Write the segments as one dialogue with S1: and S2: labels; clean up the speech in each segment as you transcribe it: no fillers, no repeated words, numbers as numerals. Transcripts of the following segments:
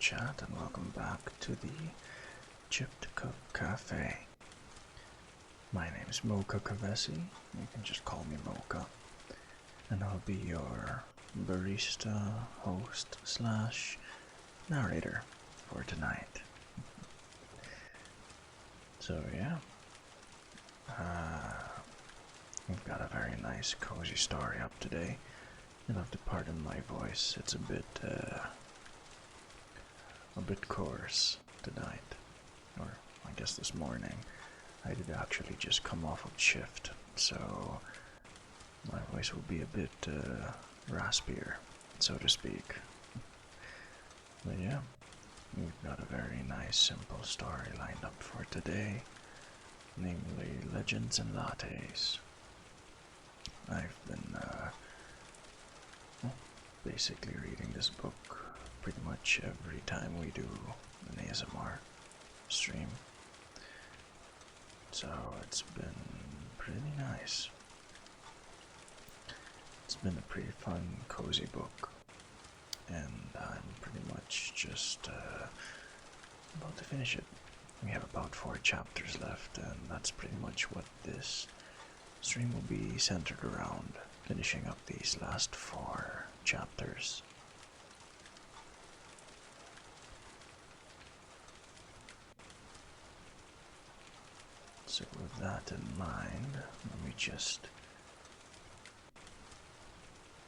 S1: chat, and welcome back to the Chipped Cup Cafe. My name is Moka Kahvesi. You can just call me Moka, and I'll be your barista, host slash narrator for tonight. So yeah, we've got a very nice cozy story up today. You'll have to pardon my voice, it's a bit coarse tonight, or I guess this morning. I did actually just come off of shift, so my voice will be a bit raspier, so to speak. But yeah, we've got a very nice simple story lined up for today, namely Legends and Lattes. I've been basically reading this book pretty much every time we do an ASMR stream. So it's been pretty nice. It's been a pretty fun, cozy book. And I'm pretty much just about to finish it. We have about 4 chapters left, and that's pretty much what this stream will be centered around, finishing up these last 4 chapters. So with that in mind, let me just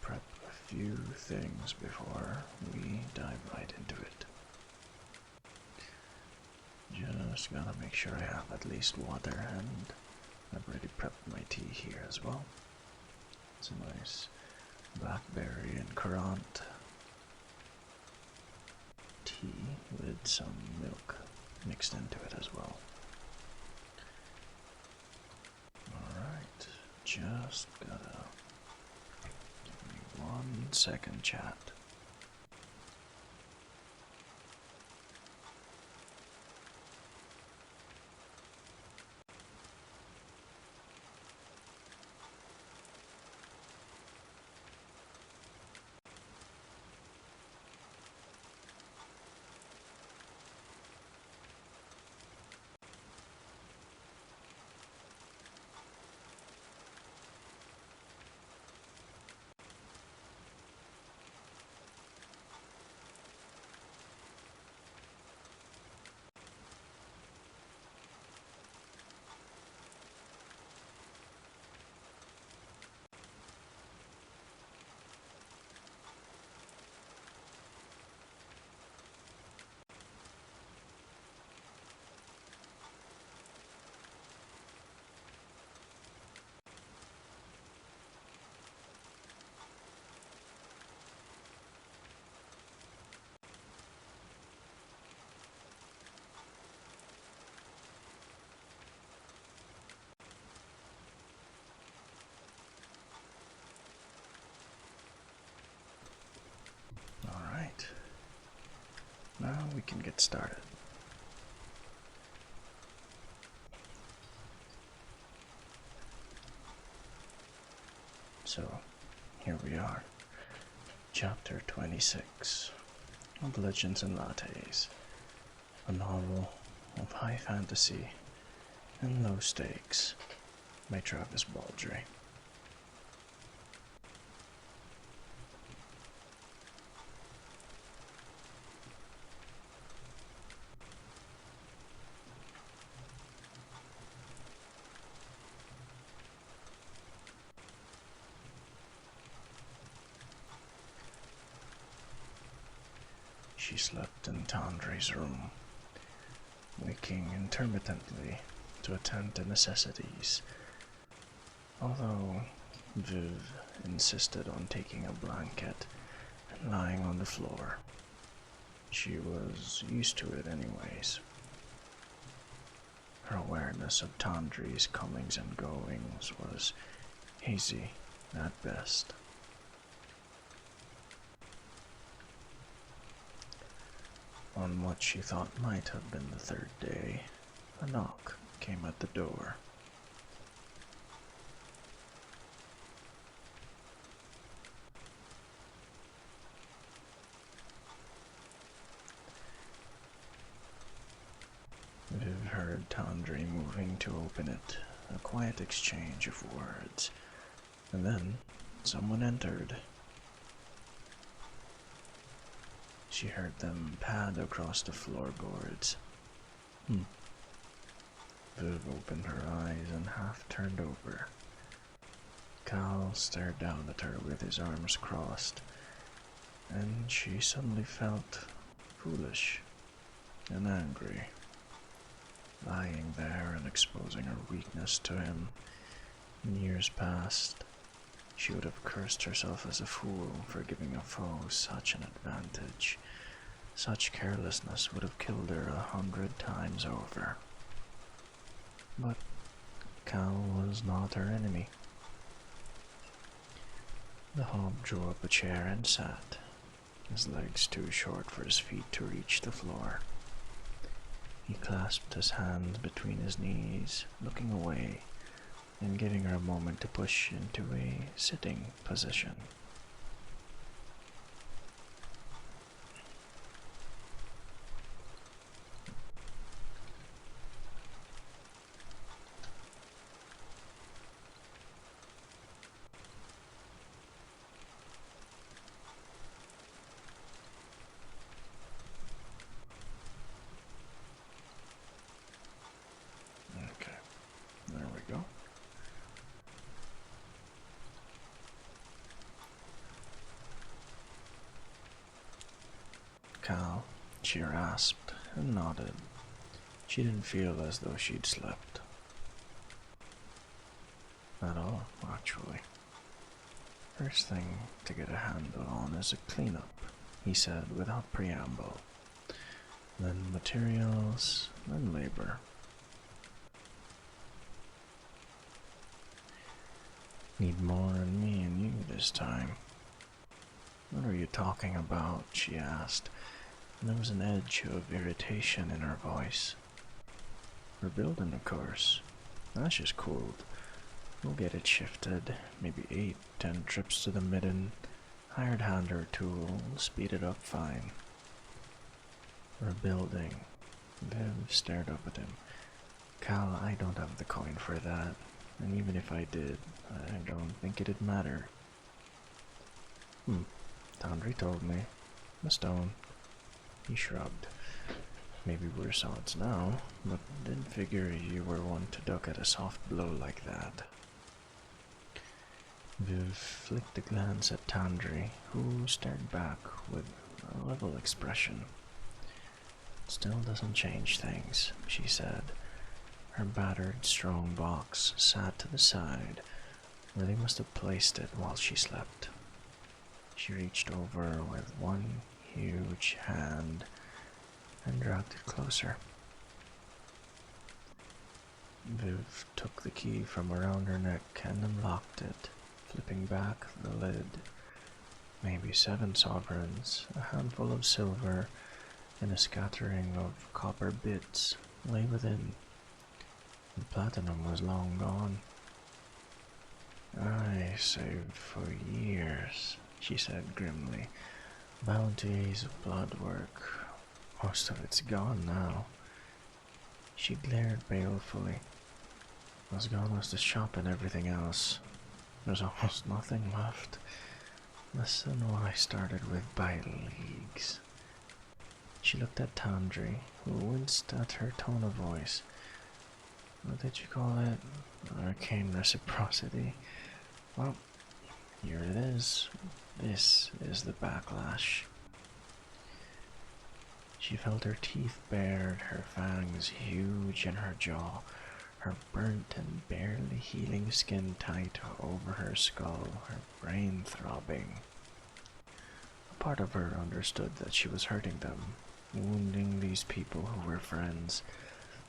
S1: prep a few things before we dive right into it. Just gotta make sure I have at least water, and I've already prepped my tea here as well. It's a nice blackberry and currant tea with some milk mixed into it as well. Alright, just gotta give me 1 second, chat. Alright, now we can get started. So, here we are, Chapter 26 of Legends and Lattes, a novel of high fantasy and low stakes by Travis Baldree. She slept in Tandre's room, waking intermittently to attend to necessities, although Viv insisted on taking a blanket and lying on the floor. She was used to it anyways. Her awareness of Tandre's comings and goings was hazy at best. On what she thought might have been the 3rd day, a knock came at the door. Viv heard Tandri moving to open it, a quiet exchange of words, and then someone entered. She heard them pad across the floorboards. Viv opened her eyes and half turned over. Cal stared down at her with his arms crossed, and she suddenly felt foolish and angry. Lying there and exposing her weakness to him. In years past, she would have cursed herself as a fool for giving a foe such an advantage. Such carelessness would have killed her 100 times over. But Cal was not her enemy. The hob drew up a chair and sat, his legs too short for his feet to reach the floor. He clasped his hands between his knees, looking away, and giving her a moment to push into a sitting position. Okay, there we go. Cal, she rasped and nodded. She didn't feel as though she'd slept. At all, actually. First thing to get a handle on is a cleanup, he said without preamble. Then materials, then labor. Need more than me and you this time. What are you talking about? She asked, and there was an edge of irritation in her voice. We're building, of course. That's just cooled. We'll get it shifted, maybe 8-10 trips to the midden, hired hand or two will speed it up fine. We're building. Viv stared up at him. Cal, I don't have the coin for that, and even if I did, I don't think it'd matter. Tandri told me. A stone. He shrugged. Maybe we're sods now, but didn't figure you were one to duck at a soft blow like that. Viv flicked a glance at Tandri, who stared back with a level expression. Still doesn't change things, she said. Her battered, strong box sat to the side, where they must have placed it while she slept. She reached over with one huge hand and dragged it closer. Viv took the key from around her neck and unlocked it, flipping back the lid. Maybe 7 sovereigns, a handful of silver, and a scattering of copper bits lay within. The platinum was long gone. I saved for years, she said grimly. Bounties of blood work. Most of it's gone now. She glared balefully. As gone as the shop and everything else. There's almost nothing left. Less than what I started with by leagues. She looked at Tandri, who winced at her tone of voice. What did you call it? Arcane reciprocity? Well, here it is. This is the backlash. She felt her teeth bared, her fangs huge in her jaw, her burnt and barely healing skin tight over her skull, her brain throbbing. A part of her understood that she was hurting them, wounding these people who were friends,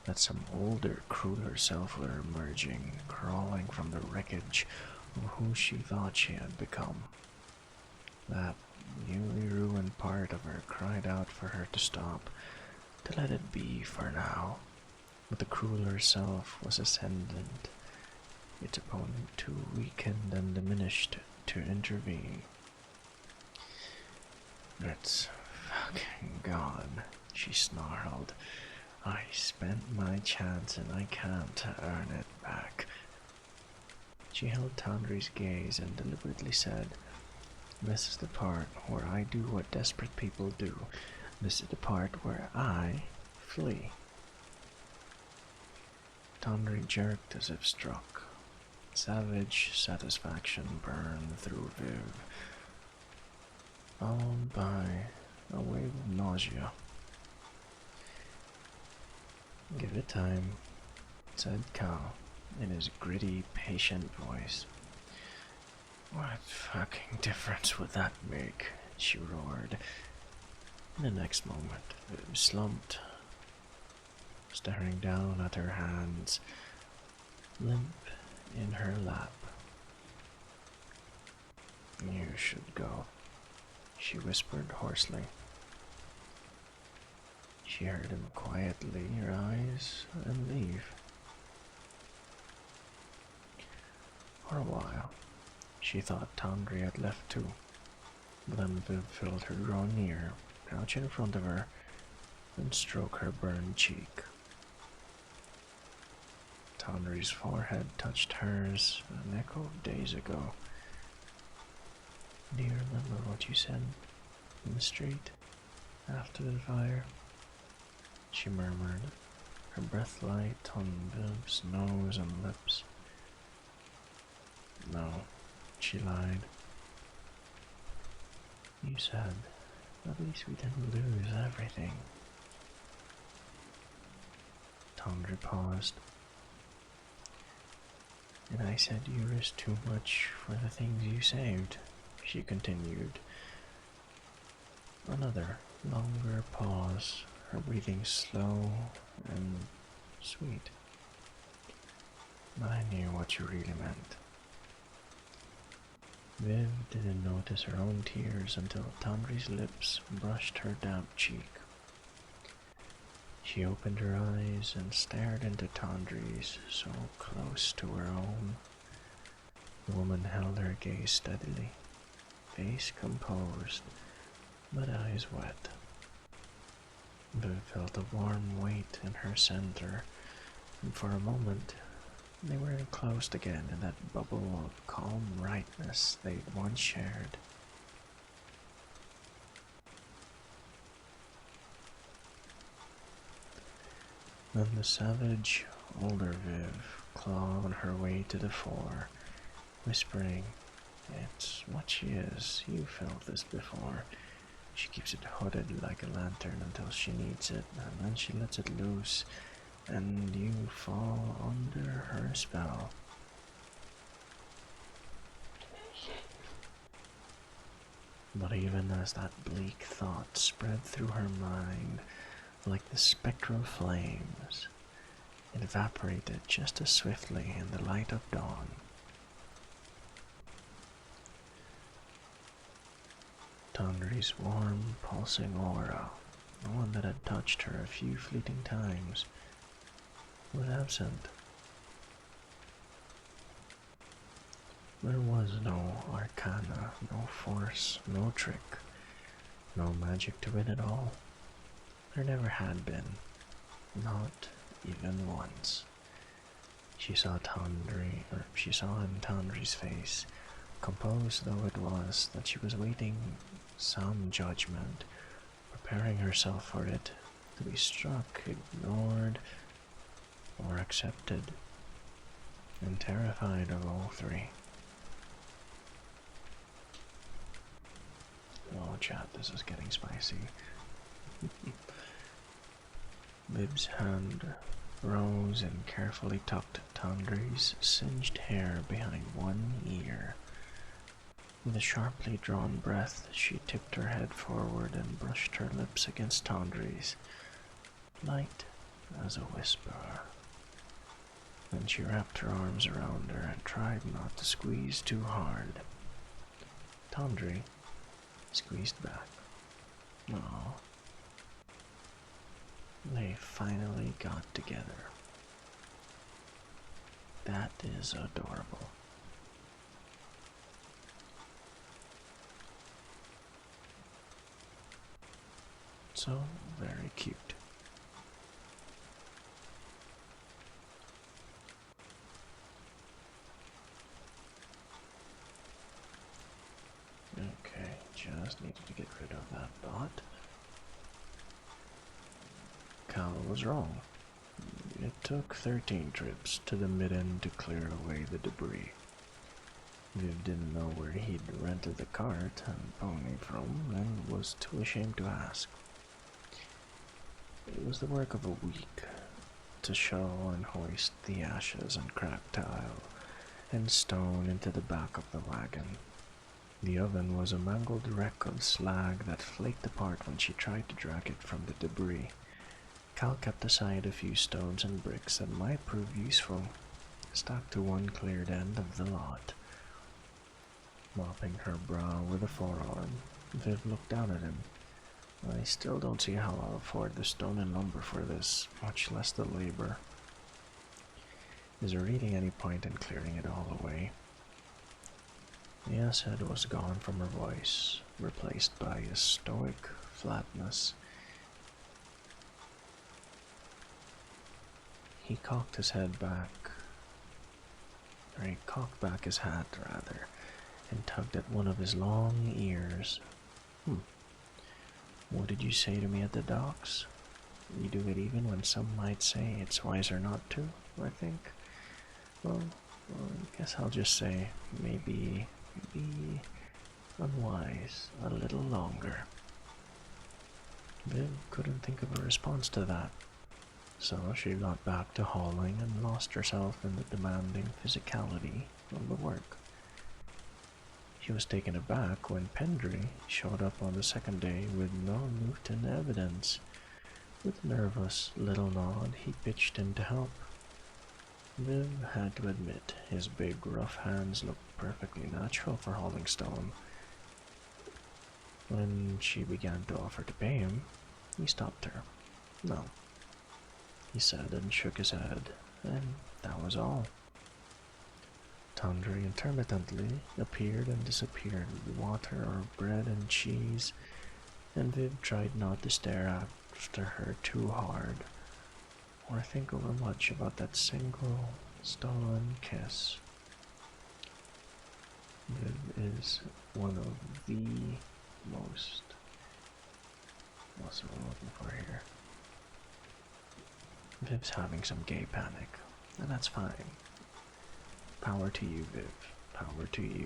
S1: that some older, crueler self were emerging, crawling from the wreckage of who she thought she had become. That newly ruined part of her cried out for her to stop, to let it be for now. But the crueler self was ascendant, its opponent too weakened and diminished to intervene. It's fucking gone, she snarled. I spent my chance and I can't earn it back. She held Tandri's gaze and deliberately said, "This is the part where I do what desperate people do. This is the part where I flee." Tandri jerked as if struck. Savage satisfaction burned through Viv, followed by a wave of nausea. "Give it time," said Cal in his gritty, patient voice. "What fucking difference would that make?" she roared. In the next moment, Viv slumped, staring down at her hands, limp in her lap. "You should go," she whispered hoarsely. She heard him quietly rise and leave. For a while, she thought Tandri had left too, but then Viv felt her draw near, crouch in front of her, and stroke her burned cheek. Tandri's forehead touched hers, an echo of days ago. "Do you remember what you said in the street after the fire?" she murmured, her breath light on Viv's nose and lips. "No," she lied. "You said, at least we didn't lose everything." Tandri paused. "And I said you risked too much for the things you saved," she continued. Another, longer pause, her breathing slow and sweet. "But I knew what you really meant." Viv didn't notice her own tears until Tandri's lips brushed her damp cheek. She opened her eyes and stared into Tandri's, so close to her own. The woman held her gaze steadily, face composed, but eyes wet. Viv felt a warm weight in her center, and for a moment they were enclosed again in that bubble of calm rightness they'd once shared. Then the savage, older Viv clawed her way to the fore, whispering, "It's what she is, you've felt this before. She keeps it hooded like a lantern until she needs it, and then she lets it loose, and you fall under her spell." But even as that bleak thought spread through her mind like the spectral flames, it evaporated just as swiftly in the light of dawn. Tandri's warm, pulsing aura, the one that had touched her a few fleeting times, was absent. There was no arcana, no force, no trick, no magic to it at all. There never had been, not even once. She saw in Tandri's face, composed though it was, that she was waiting some judgment, preparing herself for it, to be struck, ignored, or accepted, and terrified of all three. Oh, chat, this is getting spicy. Bib's hand rose and carefully tucked Tandri's singed hair behind one ear. With a sharply drawn breath, she tipped her head forward and brushed her lips against Tandri's, light as a whisper. Then she wrapped her arms around her and tried not to squeeze too hard. Tandri squeezed back. Oh, they finally got together. That is adorable. So very cute. Just needed to get rid of that dot. Cal was wrong. It took 13 trips to the mid-end to clear away the debris. Viv didn't know where he'd rented the cart and pony from and was too ashamed to ask. It was the work of a week to shovel and hoist the ashes and cracked tile and stone into the back of the wagon. The oven was a mangled wreck of slag that flaked apart when she tried to drag it from the debris. Cal kept aside a few stones and bricks that might prove useful, stuck to one cleared end of the lot. Mopping her brow with a forearm, Viv looked down at him. I still don't see how I'll afford the stone and lumber for this, much less the labor. Is there really any point in clearing it all away? The acid was gone from her voice, replaced by a stoic flatness. He cocked his head back, or he cocked back his hat, rather, and tugged at one of his long ears. What did you say to me at the docks? You do it even when some might say it's wiser not to, I think. Well, I guess I'll just say maybe unwise a little longer. Viv couldn't think of a response to that, so she got back to hauling and lost herself in the demanding physicality of the work. She was taken aback when Baldree showed up on the second day with no Newton evidence. With a nervous little nod, he pitched in to help. Viv had to admit his big, rough hands looked perfectly natural for hauling stone. When she began to offer to pay him, he stopped her. No, he said and shook his head, and that was all. Baldree intermittently appeared and disappeared with water or bread and cheese, and Viv tried not to stare after her too hard, or think over much about that single stolen kiss. Viv is one of the most... what's what I'm looking for here? Viv's having some gay panic, and that's fine. Power to you, Viv. Power to you.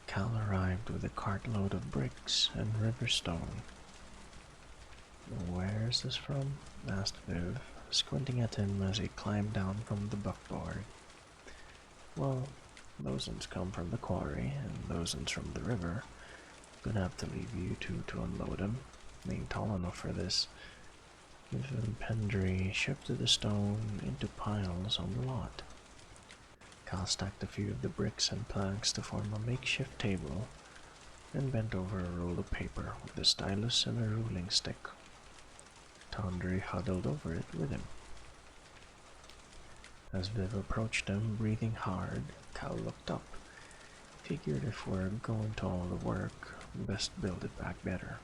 S1: Cal arrived with a cartload of bricks and river stone. Where's this from? Asked Viv, squinting at him as he climbed down from the buckboard. Well, those ones come from the quarry, and those ones from the river. Gonna have to leave you two to unload them. Ain't tall enough for this. Viv and Baldree shifted the stone into piles on the lot. Cal stacked a few of the bricks and planks to form a makeshift table, and bent over a roll of paper with a stylus and a ruling stick. Baldree huddled over it with him. As Viv approached him, breathing hard, Cal looked up. Figured if we're going to all the work, best build it back better,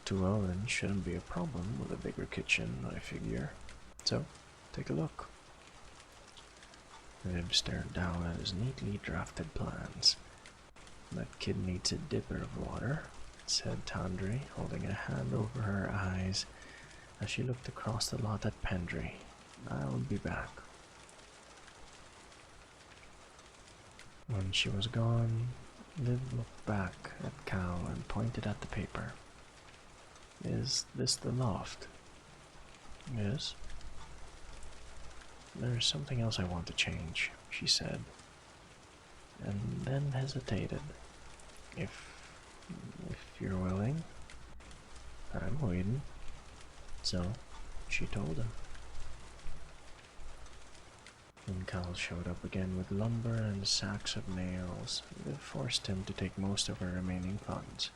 S1: 2 ovens shouldn't be a problem with a bigger kitchen, I figure. So, take a look. Viv stared down at his neatly drafted plans. That kid needs a dipper of water, said Baldree, holding a hand over her eyes as she looked across the lot at Baldree. I'll be back. When she was gone, Viv looked back at Cal and pointed at the paper. Is this the loft? Yes. There's something else I want to change, she said, and then hesitated. If you're willing, I'm waiting. So, she told him. When Cal showed up again with lumber and sacks of nails, it forced him to take most of her remaining funds.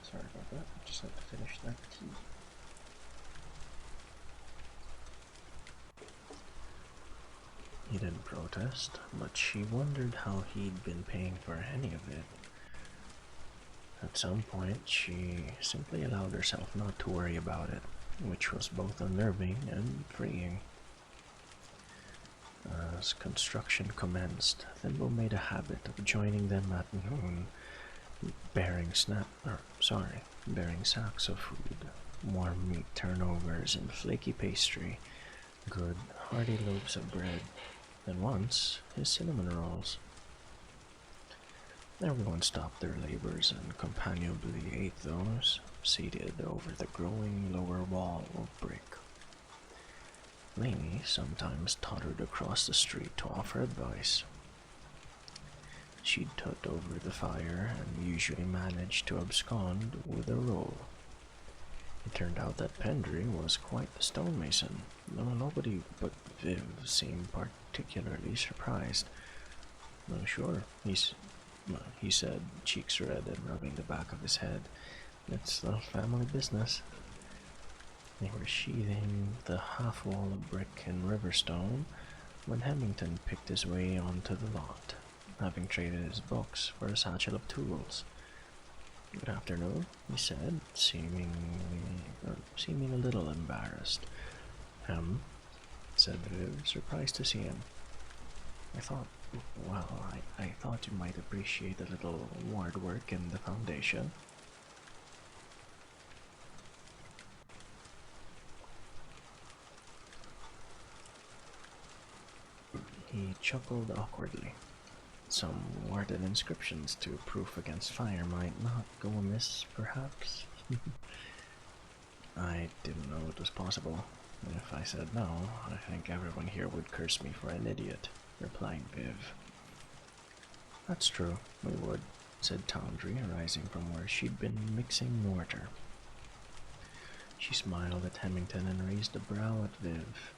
S1: Sorry about that, I just had to finish that tea. He didn't protest, but she wondered how he'd been paying for any of it. At some point, she simply allowed herself not to worry about it, which was both unnerving and freeing. As construction commenced, Thimble made a habit of joining them at noon, bearing sacks of food, warm meat turnovers and flaky pastry, good hearty loaves of bread, and once his cinnamon rolls. Everyone stopped their labors and companionably ate those, seated over the growing lower wall of brick. Lainey sometimes tottered across the street to offer advice. She'd tut over the fire and usually managed to abscond with a roll. It turned out that Pendry was quite the stonemason, though nobody but Viv seemed particularly surprised. "Oh, sure," he said, cheeks red and rubbing the back of his head. "It's the family business." They were sheathing the half wall of brick and riverstone when Hemington picked his way onto the lot, having traded his books for a satchel of tools. "Good afternoon," he said, seeming a little embarrassed. Said Viv, surprised to see him. I thought you might appreciate a little ward work in the foundation." He chuckled awkwardly. Some worded inscriptions to proof against fire might not go amiss, perhaps. "I didn't know it was possible. If I said no, I think everyone here would curse me for an idiot," replied Viv. "That's true, we would," said Tawdry, rising from where she'd been mixing mortar. She smiled at Hemington and raised a brow at Viv.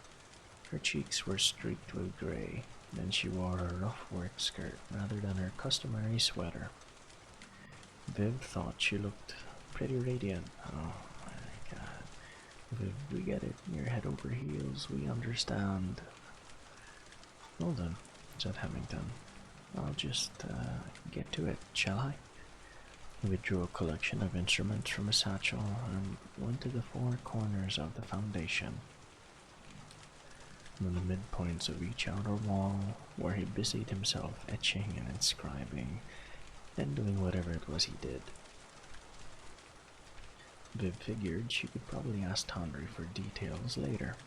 S1: Her cheeks were streaked with gray, and she wore a rough work skirt rather than her customary sweater. Viv thought she looked pretty radiant. "Oh my god. Viv, we get it. You're head over heels. We understand." "Well then," said Hemington. "I'll just get to it, shall I?" He withdrew a collection of instruments from a satchel and went to the four corners of the foundation. On the midpoints of each outer wall, where he busied himself etching and inscribing, and doing whatever it was he did. Viv figured she could probably ask Tawdry for details later.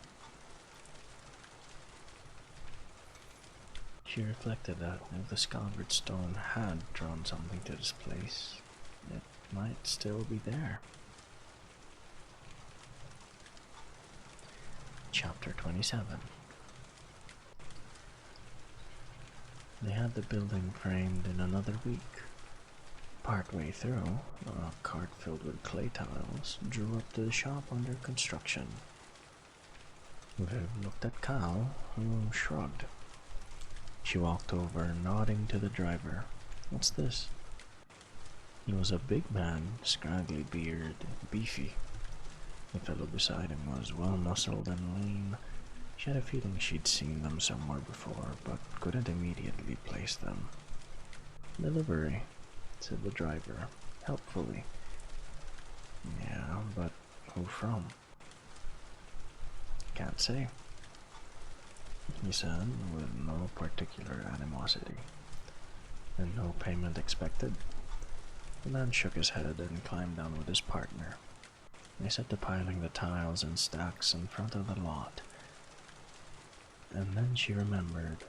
S1: She reflected that if the scoured stone had drawn something to this place, it might still be there. Chapter 27. They had the building framed in another week. Partway through, a cart filled with clay tiles drew up to the shop under construction. Viv looked at Cal, who shrugged. She walked over, nodding to the driver. "What's this?" He was a big man, scraggly beard, beefy. The fellow beside him was well-muscled and lean. She had a feeling she'd seen them somewhere before, but couldn't immediately place them. "Delivery," said the driver, helpfully. "Yeah, but who from?" "Can't say," he said, with no particular animosity. "And no payment expected?" The man shook his head and climbed down with his partner. They set to piling the tiles in stacks in front of the lot. And then she remembered.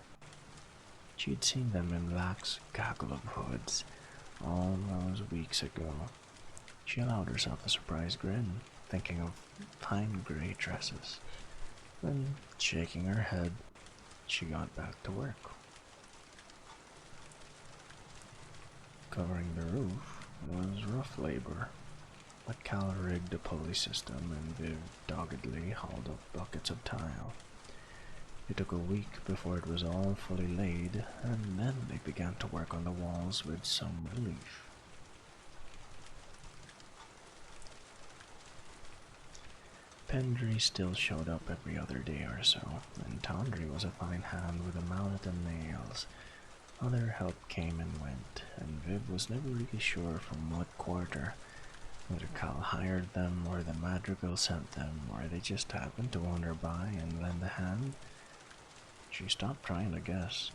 S1: She'd seen them in Lack's gaggle of hoods all those weeks ago. She allowed herself a surprised grin, thinking of fine grey dresses. Then, shaking her head, she got back to work. Covering the roof was rough labor, but Cal rigged a pulley system and Viv doggedly hauled up buckets of tile. It took a week before it was all fully laid, and then they began to work on the walls with some relief. Pendry still showed up every other day or so, and Tawdry was a fine hand with a mallet and nails, Other help came and went, and Viv was never really sure from what quarter, whether Cal hired them or the Madrigal sent them, or they just happened to wander by and lend a hand. She stopped trying to guess.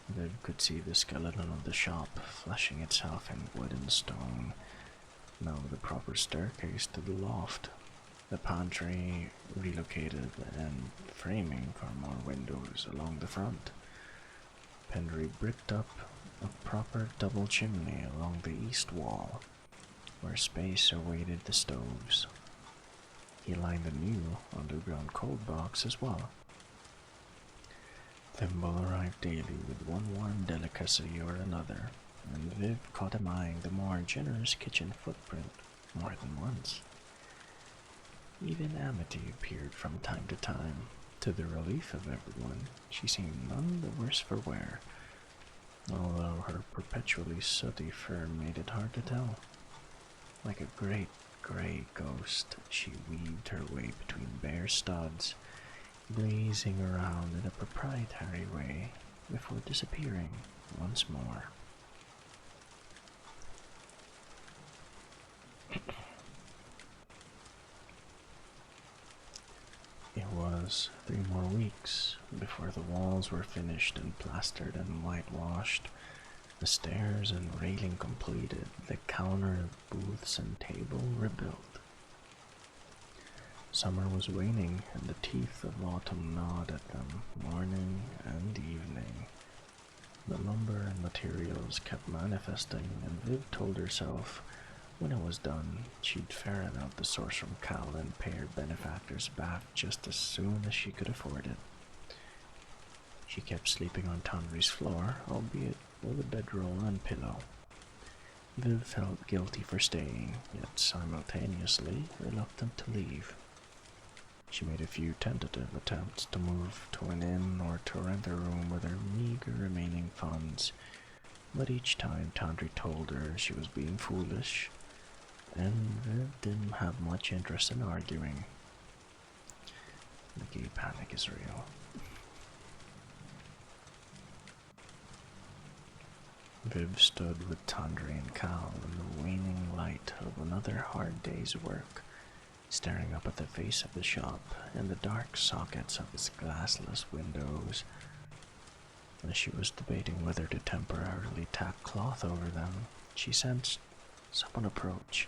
S1: Viv could see the skeleton of the shop fleshing itself in wood and stone, now the proper staircase to the loft, the pantry relocated, and framing for more windows along the front. Pendry bricked up a proper double chimney along the east wall, where space awaited the stoves. He lined a new underground cold box as well. Thimble arrived daily with one warm delicacy or another, and Viv caught him eyeing the more generous kitchen footprint more than once. Even Amity appeared from time to time. To the relief of everyone, she seemed none the worse for wear, although her perpetually sooty fur made it hard to tell. Like a great grey ghost, she weaved her way between bare studs, blazing around in a proprietary way before disappearing once more. It was 3 more weeks before the walls were finished and plastered and whitewashed, the stairs and railing completed, the counter, booths, and table rebuilt. Summer was waning, and the teeth of autumn gnawed at them morning and evening. The lumber and materials kept manifesting, and Viv told herself when it was done, she'd ferret out the source from Cal and pay her benefactors back just as soon as she could afford it. She kept sleeping on Tandri's floor, albeit with a bedroll and pillow. Viv felt guilty for staying, yet simultaneously reluctant to leave. She made a few tentative attempts to move to an inn or to rent a room with her meager remaining funds, but each time Tandri told her she was being foolish, and Viv didn't have much interest in arguing. The gay panic is real. Viv stood with Tandri and Cal in the waning light of another hard day's work, staring up at the face of the shop and the dark sockets of its glassless windows. As she was debating whether to temporarily tack cloth over them, she sensed someone approach.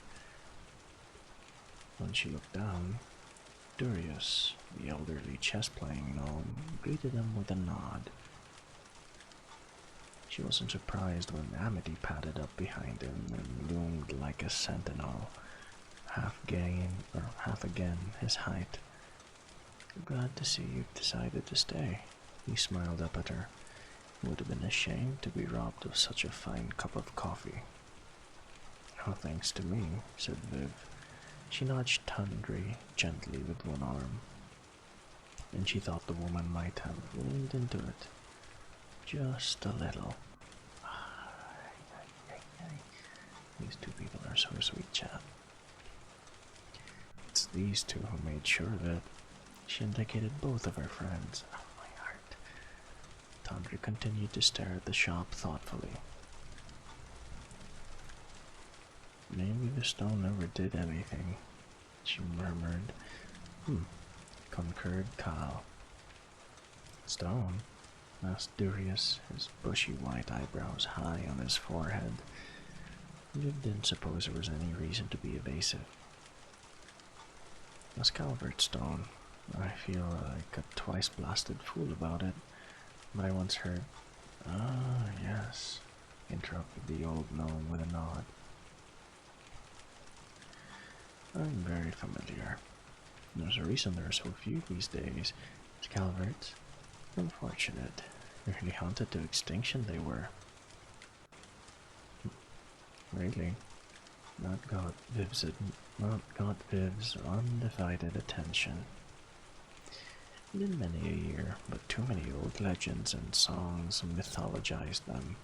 S1: When she looked down, Durius, the elderly chess-playing gnome, greeted them with a nod. She wasn't surprised when Amity padded up behind him and loomed like a sentinel, half again his height. "Glad to see you've decided to stay," he smiled up at her. "It would have been a shame to be robbed of such a fine cup of coffee." "No thanks to me," said Viv. She nudged Tandri gently with one arm, and she thought the woman might have leaned into it. Just a little. These two people are so sweet, chap. It's these two who made sure of it. She indicated both of her friends. Oh, my heart. Tandri continued to stare at the shop thoughtfully. "Maybe the stone never did anything," she murmured. Concurred Kyle. "Stone?" asked Durius, his bushy white eyebrows high on his forehead. Viv didn't suppose there was any reason to be evasive. "A Scalvert stone. I feel like a twice-blasted fool about it, but I once heard—" "Ah, yes," interrupted the old gnome with a nod. "I'm very familiar. There's a reason there are so few these days. Scalverts. Unfortunate. Nearly hunted to extinction they were." "Really?" Not got Viv's undivided attention. It's been many a year, but too many old legends and songs mythologized them.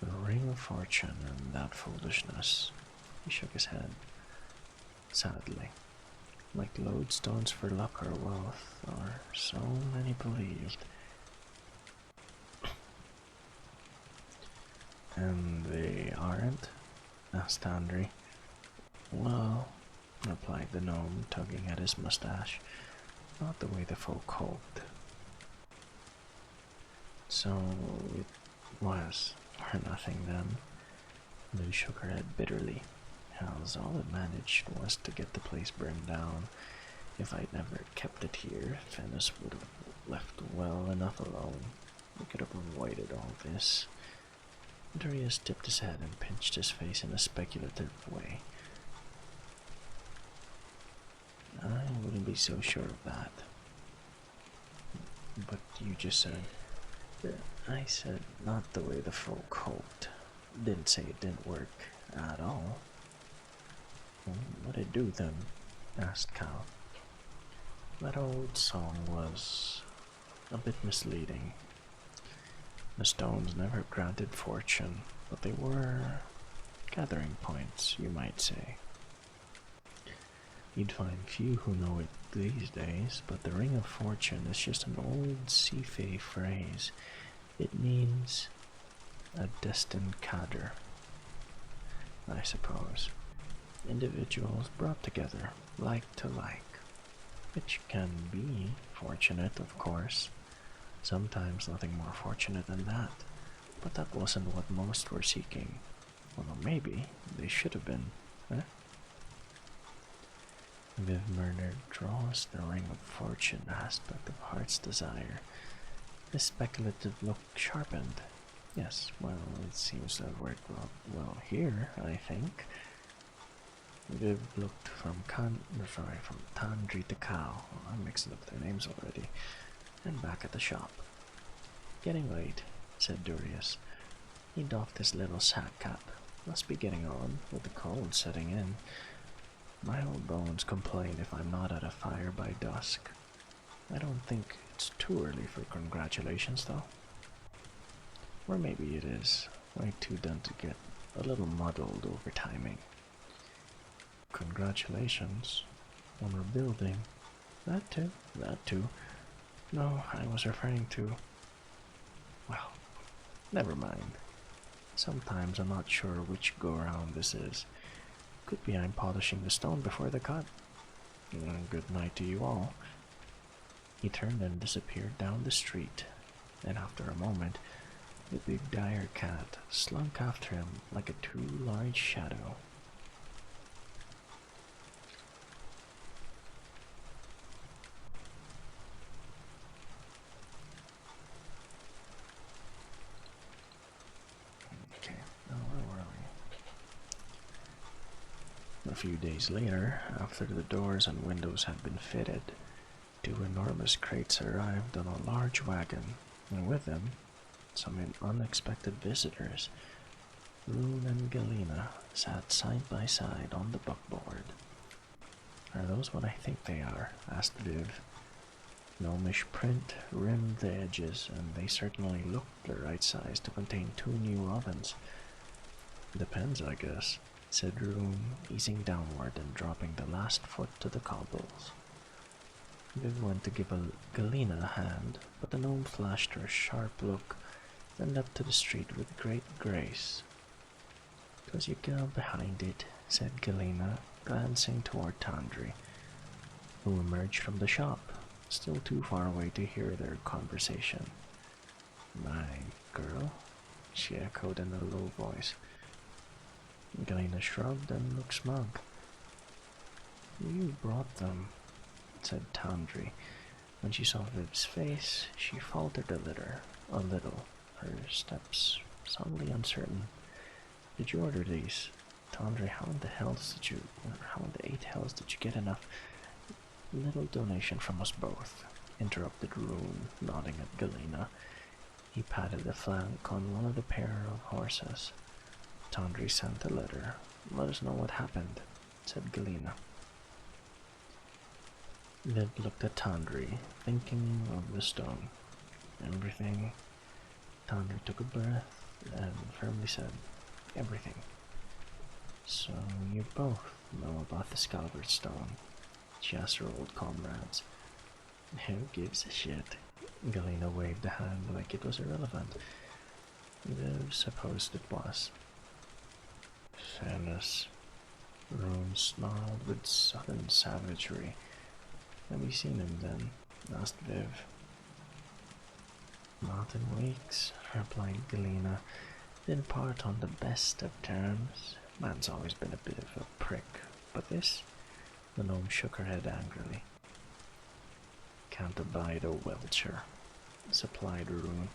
S1: The ring of fortune and that foolishness. He shook his head. Sadly, like lodestones for luck or wealth, or so many believed. And they aren't? Asked Tandri. Well, replied the gnome, tugging at his mustache, not the way the folk hoped. So it was for nothing then. Lou shook her head bitterly. Hell's all it managed was to get the place burned down. If I'd never kept it here, Fennis would have left well enough alone. We could have avoided all this. Darius tipped his head and pinched his face in a speculative way. I wouldn't be so sure of that. But you just said... I said not the way the folk hoped. Didn't say it didn't work at all. What'd it do then? Asked Cal. That old song was a bit misleading. The stones never granted fortune, but they were gathering points, you might say. You'd find few who know it these days, but the Ring of Fortune is just an old sea-fae phrase. It means a destined cadre, I suppose. Individuals brought together, like to like, which can be fortunate, of course. Sometimes nothing more fortunate than that, but that wasn't what most were seeking. Well, maybe they should have been, eh? Viv Murner draws the Ring of Fortune aspect of Heart's Desire. This speculative look sharpened. Yes, well, it seems to have worked well here, I think. Viv looked from Tandri to Cal. I'm mixing up their names already. And back at the shop. Getting late, said Darius. He doffed his little sack cap. Must be getting on, with the cold setting in. My old bones complain if I'm not at a fire by dusk. I don't think it's too early for congratulations, though. Or maybe it is. Way too done to get a little muddled over timing. Congratulations on rebuilding. That too. No, I was referring to... Well, never mind. Sometimes I'm not sure which go-around this is. Could be I'm polishing the stone before the cut. Good night to you all. He turned and disappeared down the street, and after a moment, the big dire cat slunk after him like a too large shadow. Okay, now where were we? A few days later, after the doors and windows had been fitted, two enormous crates arrived on a large wagon, and with them, some unexpected visitors. Rune and Galena sat side by side on the buckboard. Are those what I think they are? Asked Viv. Gnomish print rimmed the edges, and they certainly looked the right size to contain two new ovens. Depends, I guess, said Rune, easing downward and dropping the last foot to the cobbles. Viv went to give Galena a hand, but the gnome flashed her a sharp look, then leapt to the street with great grace. "'Twas your girl behind it," said Galena, glancing toward Tandri, who emerged from the shop, still too far away to hear their conversation. "My girl?" she echoed in a low voice. Galena shrugged and looked smug. "You brought them," said Tandri. When she saw Viv's face, she faltered a little, her steps suddenly uncertain. "Did you order these?" "Tandri, how in the eight hells did you get enough?" "Little donation from us both," interrupted Rune, nodding at Galena. He patted the flank on one of the pair of horses. "Tandri sent a letter. Let us know what happened," said Galena. Viv looked at Tandri, thinking of the stone. "Everything." Tandri took a breath and firmly said, "Everything." "So you both know about the Scalbert stone?" she asked her old comrades. "Who gives a shit?" Galena waved a hand like it was irrelevant. Viv supposed it was. Fairness. Rune snarled with sudden savagery. Have you seen him then? Asked Viv. Not in weeks, replied Galena. Didn't part on the best of terms. Man's always been a bit of a prick, but this? The gnome shook her head angrily. Can't abide a welcher, supplied Rune.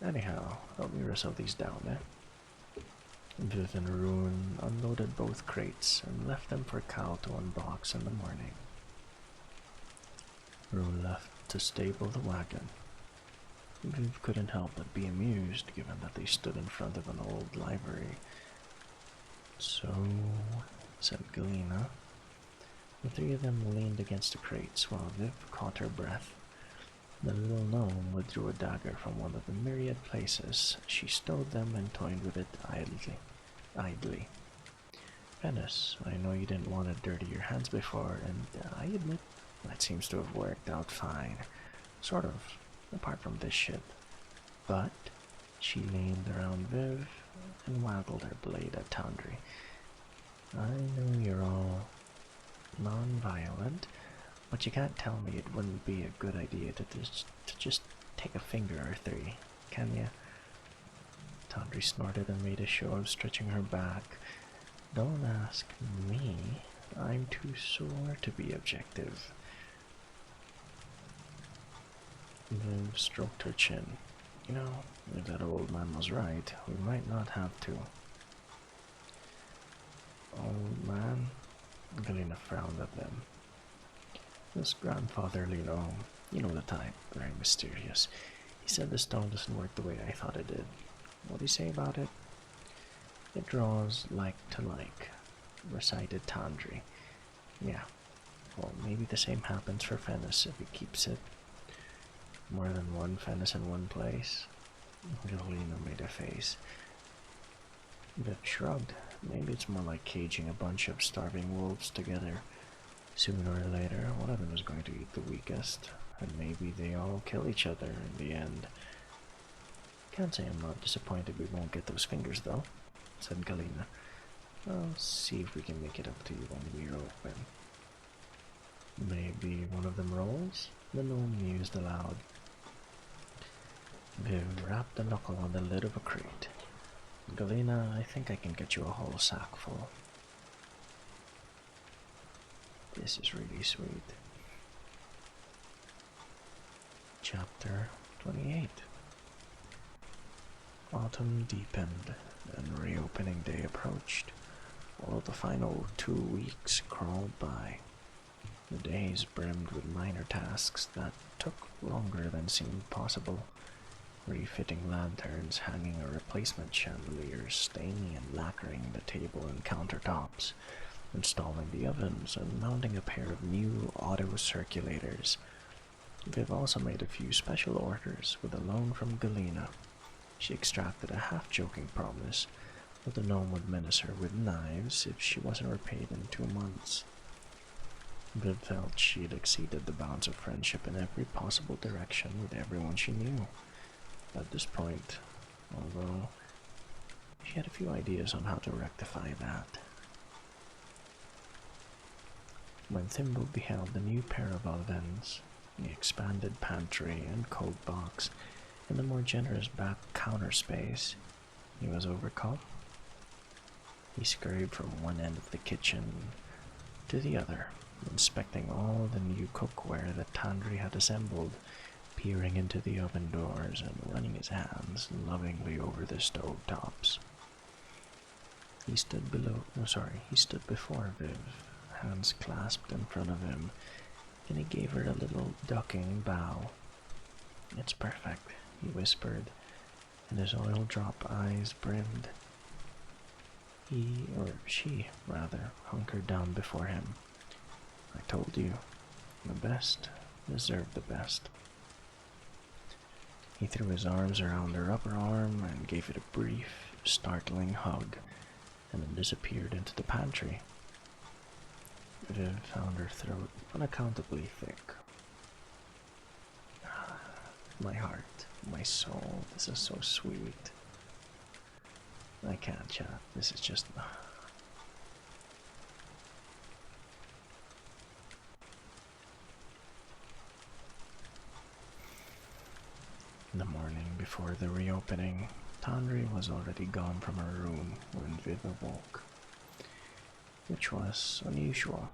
S1: Anyhow, help me wrestle these down, eh? Viv and Rune unloaded both crates and left them for Cal to unbox in the morning. Rune left to stable the wagon. Viv couldn't help but be amused, given that they stood in front of an old library. So, said Galena. The three of them leaned against the crates while Viv caught her breath. The little gnome withdrew a dagger from one of the myriad places. She stowed them and toyed with it idly. Venice, I know you didn't want to dirty your hands before, and I admit that seems to have worked out fine. Sort of, apart from this shit. But she leaned around Viv and waggled her blade at Tandri. I know you're all non-violent, but you can't tell me it wouldn't be a good idea to just take a finger or three, can you? Tandri snorted and made a show of stretching her back. Don't ask me. I'm too sore to be objective. Viv stroked her chin. You know, if that old man was right, we might not have to. Old man? Galena frowned at them. This grandfatherly gnome, you know the type, very mysterious. He said the stone doesn't work the way I thought it did. What do you say about it? It draws like to like, recited Tandri. Yeah, well, maybe the same happens for Fennis if he keeps it. More than one Fennis in one place. Galena made a face. Viv shrugged. Maybe it's more like caging a bunch of starving wolves together. Sooner or later, one of them is going to eat the weakest, and maybe they all kill each other in the end. Can't say I'm not disappointed we won't get those fingers, though, said Galena. I'll see if we can make it up to you when we're open. Maybe one of them rolls? The gnome mused aloud. Viv rapped a knuckle on the lid of a crate. Galena, I think I can get you a whole sack full. This is really sweet. Chapter 28. Autumn deepened, and reopening day approached, while the final 2 weeks crawled by. The days brimmed with minor tasks that took longer than seemed possible. Refitting lanterns, hanging a replacement chandelier, staining and lacquering the table and countertops, installing the ovens, and mounting a pair of new auto-circulators. Viv also made a few special orders with a loan from Galena. She extracted a half-joking promise that the gnome would menace her with knives if she wasn't repaid in 2 months. Viv felt she had exceeded the bounds of friendship in every possible direction with everyone she knew. At this point, although she had a few ideas on how to rectify that. When Thimble beheld the new pair of ovens, the expanded pantry and coat box, and the more generous back counter space, he was overcome. He scurried from one end of the kitchen to the other, inspecting all the new cookware that Tandri had assembled, peering into the oven doors and running his hands lovingly over the stove tops. He stood before Viv, hands clasped in front of him, and he gave her a little ducking bow. It's perfect, he whispered, and his oil drop eyes brimmed. She, hunkered down before him. I told you, the best deserved the best. He threw his arms around her upper arm and gave it a brief, startling hug, and then disappeared into the pantry. Viv found her throat unaccountably thick. My heart, my soul, this is so sweet, I can't chat. This is just... In the morning before the reopening, Tandri was already gone from her room when Viv awoke, which was unusual.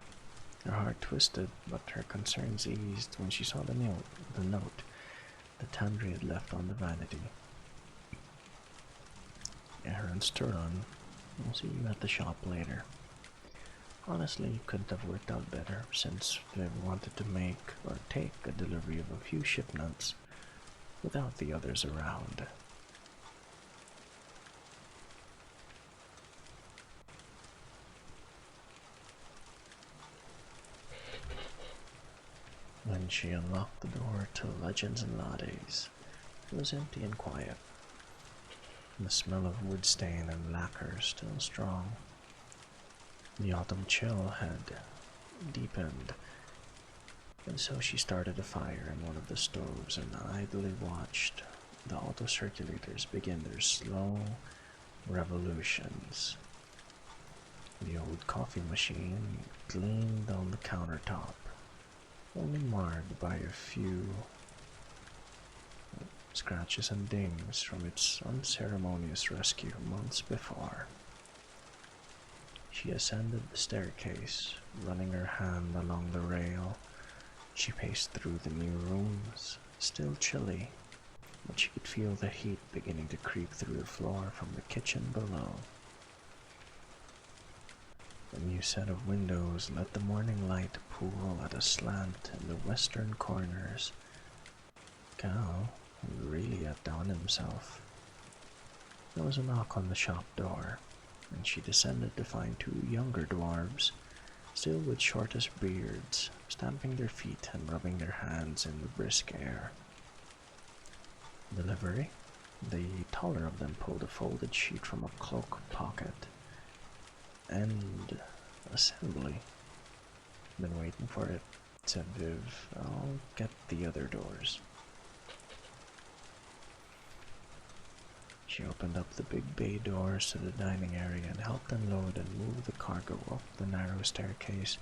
S1: Her heart twisted, but her concerns eased when she saw the note that Tandri had left on the vanity. Errands to run. We'll see you at the shop later. Honestly, it couldn't have worked out better, since Viv wanted to make or take a delivery of a few shipments without the others around. When she unlocked the door to Legends and Lattes, it was empty and quiet. The smell of wood stain and lacquer still strong. The autumn chill had deepened, and so she started a fire in one of the stoves and idly watched the auto circulators begin their slow revolutions. The old coffee machine gleamed on the countertop, only marred by a few scratches and dings from its unceremonious rescue months before. She ascended the staircase, running her hand along the rail. She paced through the new rooms, still chilly, but she could feel the heat beginning to creep through the floor from the kitchen below. A new set of windows let the morning light pool at a slant in the western corners. Cal really outdone himself. There was a knock on the shop door, and she descended to find two younger dwarves, still with shortish beards, stamping their feet and rubbing their hands in the brisk air. Delivery? The taller of them pulled a folded sheet from a cloak pocket. And assembly. Been waiting for it, said Viv. I'll get the other doors. She opened up the big bay doors to the dining area and helped unload and move the cargo up the narrow staircase,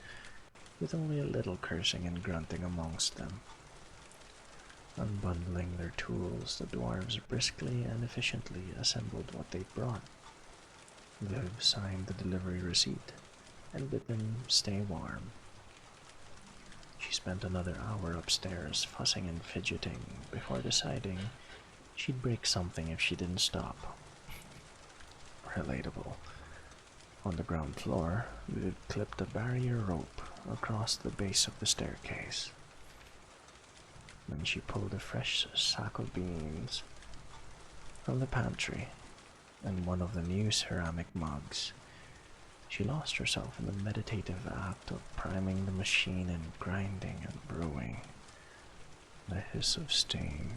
S1: with only a little cursing and grunting amongst them. Unbundling their tools, the dwarves briskly and efficiently assembled what they brought. Viv signed the delivery receipt and bid them stay warm. She spent another hour upstairs fussing and fidgeting before deciding she'd break something if she didn't stop. Relatable. On the ground floor, Viv clipped a barrier rope across the base of the staircase. Then she pulled a fresh sack of beans from the pantry and one of the new ceramic mugs. She lost herself in the meditative act of priming the machine and grinding and brewing. The hiss of steam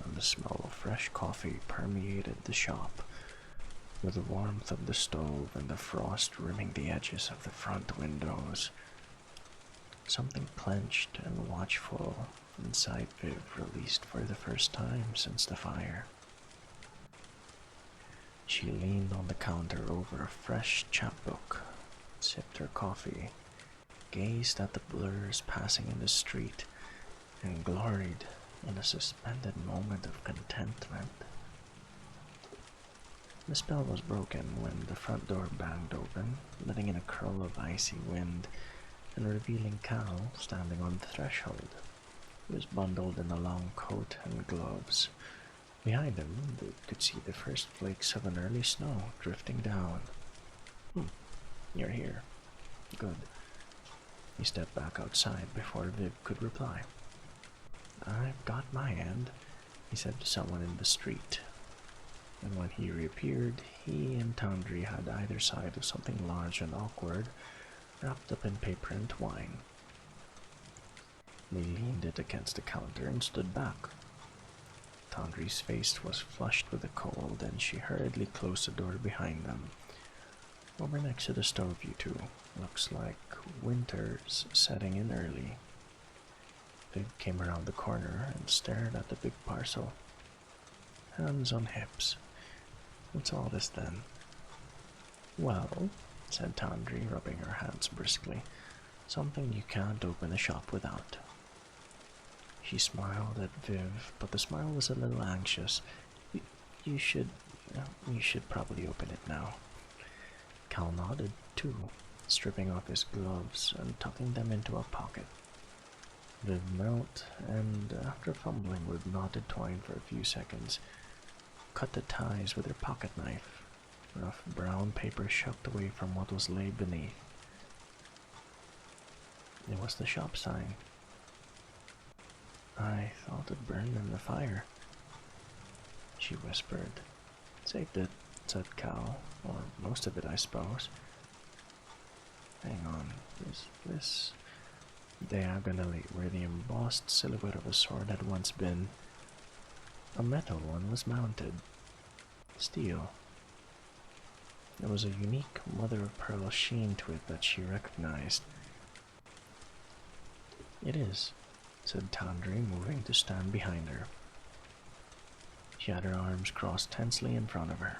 S1: and the smell of fresh coffee permeated the shop, with the warmth of the stove and the frost rimming the edges of the front windows. Something clenched and watchful inside Viv released for the first time since the fire. She leaned on the counter over a fresh chapbook, sipped her coffee, gazed at the blurs passing in the street, and gloried in a suspended moment of contentment. The spell was broken when the front door banged open, letting in a curl of icy wind and revealing Cal standing on the threshold. He was bundled in a long coat and gloves. Behind him, they could see the first flakes of an early snow drifting down. You're here. Good. He stepped back outside before Viv could reply. I've got my end, he said to someone in the street. And when he reappeared, he and Tandri had either side of something large and awkward, wrapped up in paper and twine. They leaned it against the counter and stood back. Tandri's face was flushed with the cold, and she hurriedly closed the door behind them. Over next to the stove, you two. Looks like winter's setting in early. Viv came around the corner and stared at the big parcel. Hands on hips. What's all this then? Well, said Tandri, rubbing her hands briskly, something you can't open a shop without. She smiled at Viv, but the smile was a little anxious. You, you should, you should probably open it now. Cal nodded, too, stripping off his gloves and tucking them into a pocket. Viv knelt, and after fumbling with knotted twine for a few seconds, cut the ties with her pocket knife, rough brown paper shucked away from what was laid beneath. It was the shop sign. I thought it burned in the fire, she whispered. Saved it, said Cal, or most of it, I suppose. Hang on, is this diagonally where the embossed silhouette of a sword had once been? A metal one was mounted. Steel. There was a unique mother-of-pearl sheen to it that she recognized. It is, said Tandri, moving to stand behind her. She had her arms crossed tensely in front of her.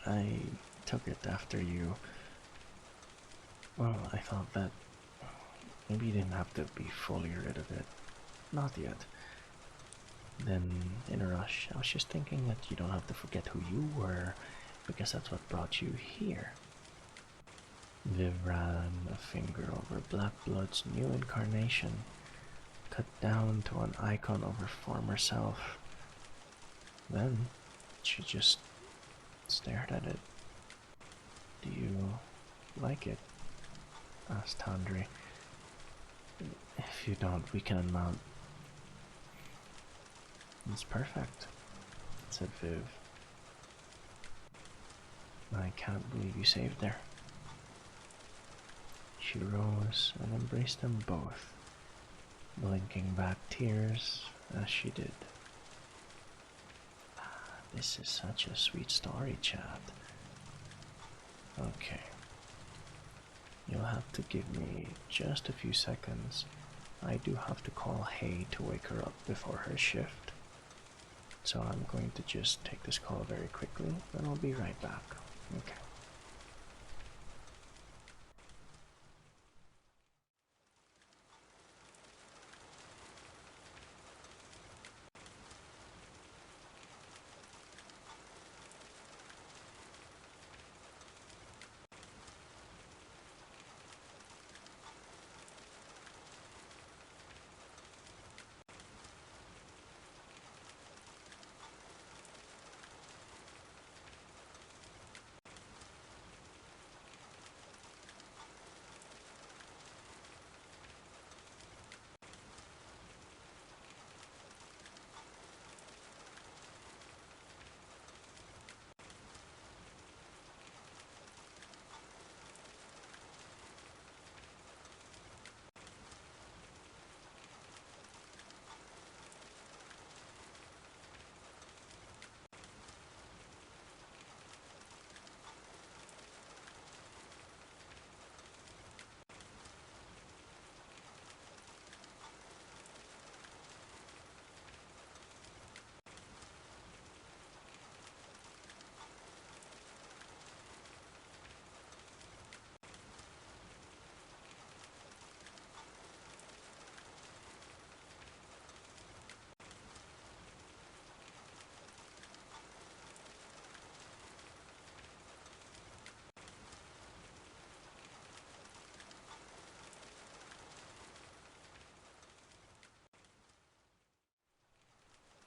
S1: I took it after you. Well, I thought that maybe you didn't have to be fully rid of it. Not yet. Then, in a rush, I was just thinking that you don't have to forget who you were, because that's what brought you here. Viv ran a finger over Black Blood's new incarnation, cut down to an icon of her former self. Then, she just stared at it. Do you like it? Asked Tandri. If you don't, we can unmount. It's perfect, said Viv. I can't believe you saved her. She rose and embraced them both, blinking back tears as she did. This is such a sweet story, Chad. Okay. You'll have to give me just a few seconds. I do have to call Hay to wake her up before her shift. So I'm going to just take this call very quickly, and I'll be right back. Okay.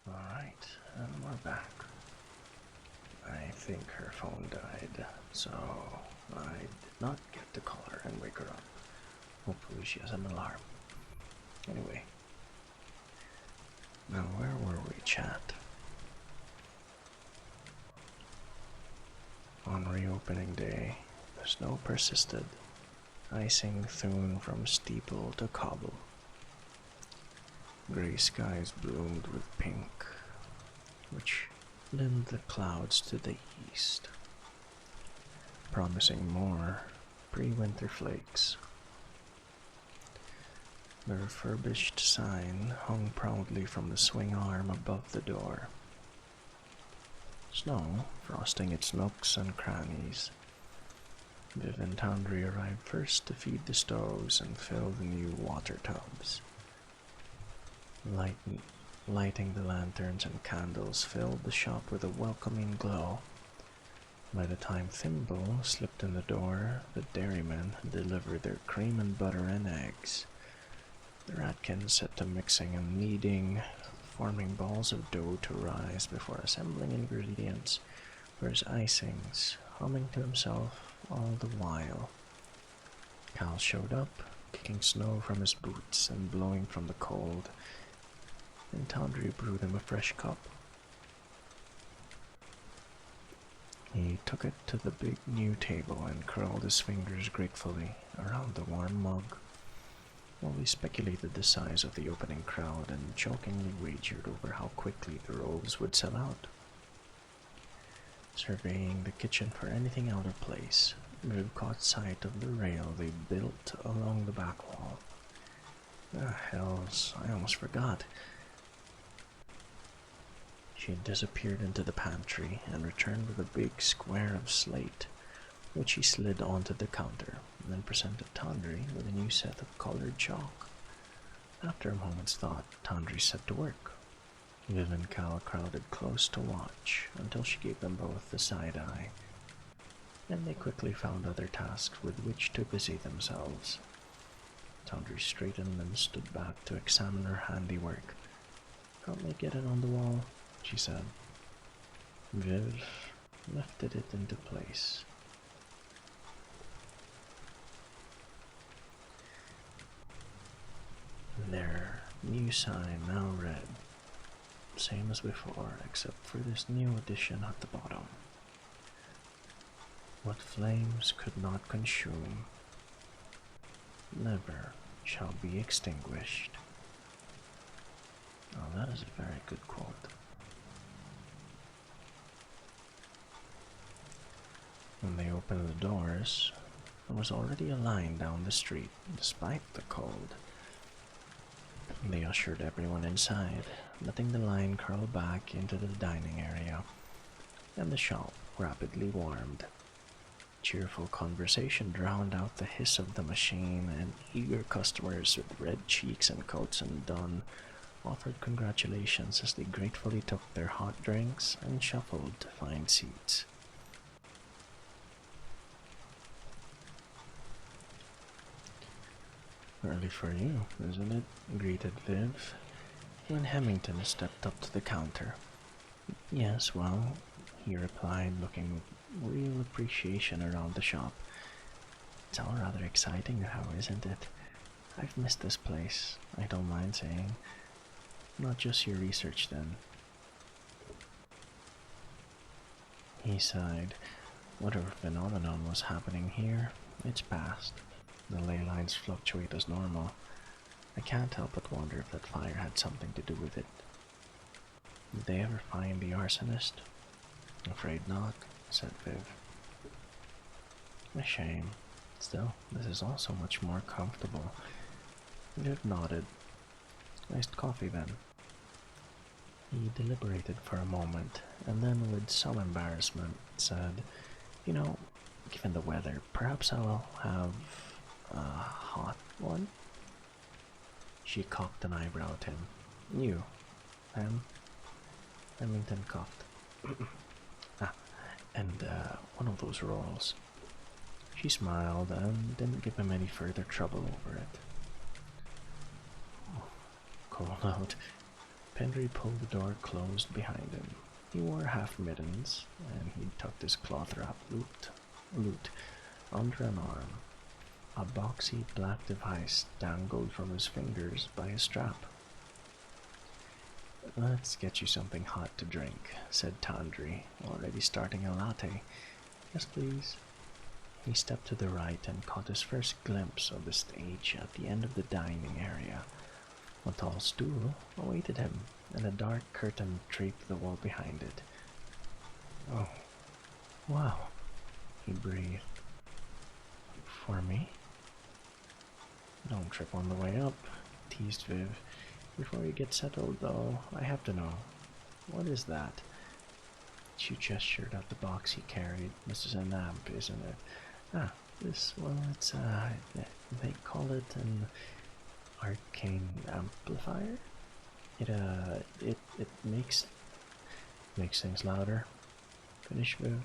S1: Alright, and we're back. I think her phone died, so I did not get to call her and wake her up. Hopefully she has an alarm. Anyway, now where were we, chat? On reopening day, the snow persisted, icing Thune from steeple to cobble. Gray skies bloomed with pink, which limned the clouds to the east, promising more pre-winter flakes. The refurbished sign hung proudly from the swing arm above the door. Snow frosting its nooks and crannies, Viv and Tandri arrived first to feed the stoves and fill the new water tubs. Lighting the lanterns and candles filled the shop with a welcoming glow. By the time Thimble slipped in the door, the dairymen had delivered their cream and butter and eggs. The Ratkins set to mixing and kneading, forming balls of dough to rise before assembling ingredients for his icings, humming to himself all the while. Cal showed up, kicking snow from his boots and blowing from the cold, and Tandri brewed him a fresh cup. He took it to the big new table and curled his fingers gratefully around the warm mug, while we speculated the size of the opening crowd and jokingly wagered over how quickly the rolls would sell out. Surveying the kitchen for anything out of place, Viv caught sight of the rail they built along the back wall. Ah, hells, I almost forgot. She had disappeared into the pantry and returned with a big square of slate, which she slid onto the counter, and then presented Tandri with a new set of colored chalk. After a moment's thought, Tandri set to work. Viv and Cal crowded close to watch until she gave them both the side eye. Then they quickly found other tasks with which to busy themselves. Tandri straightened and stood back to examine her handiwork. "Help me get it on the wall," she said. Viv lifted it into place. Their new sign now read, same as before, except for this new addition at the bottom. What flames could not consume, never shall be extinguished. Oh, that is a very good quote. When they opened the doors, there was already a line down the street, despite the cold. They ushered everyone inside, letting the line curl back into the dining area, and the shop rapidly warmed. Cheerful conversation drowned out the hiss of the machine, and eager customers with red cheeks and coats undone offered congratulations as they gratefully took their hot drinks and shuffled to find seats. "Early for you, isn't it?" greeted Viv, when Hemington stepped up to the counter. "Yes, well," he replied, looking with real appreciation around the shop. "It's all rather exciting now, isn't it? I've missed this place, I don't mind saying. Not just your research, then." He sighed. Whatever phenomenon was happening here, it's past. The ley lines fluctuate as normal. I can't help but wonder if that fire had something to do with it. Did they ever find the arsonist? "Afraid not," said Viv. "A shame. Still, this is all so much more comfortable." Viv nodded. "Iced coffee, then." He deliberated for a moment, and then with some embarrassment said, "You know, given the weather, perhaps I'll have a hot one?" She cocked an eyebrow at him. "You, Pam?" Remington coughed. And one of those rolls." She smiled and didn't give him any further trouble over it. Cold out. Pendry pulled the door closed behind him. He wore half mittens, and he'd tucked his cloth-wrapped loot under an arm. A boxy black device dangled from his fingers by a strap. "Let's get you something hot to drink," said Tandri, already starting a latte. "Yes, please." He stepped to the right and caught his first glimpse of the stage at the end of the dining area. A tall stool awaited him, and a dark curtain draped the wall behind it. "Oh, wow," he breathed. "For me?" "Don't trip on the way up," teased Viv. "Before you get settled, though, I have to know. What is that?" She gestured at the box he carried. "This is a lamp, isn't it?" "Ah, This, well, it's, they call it an arcane amplifier. It makes things louder. Finish move.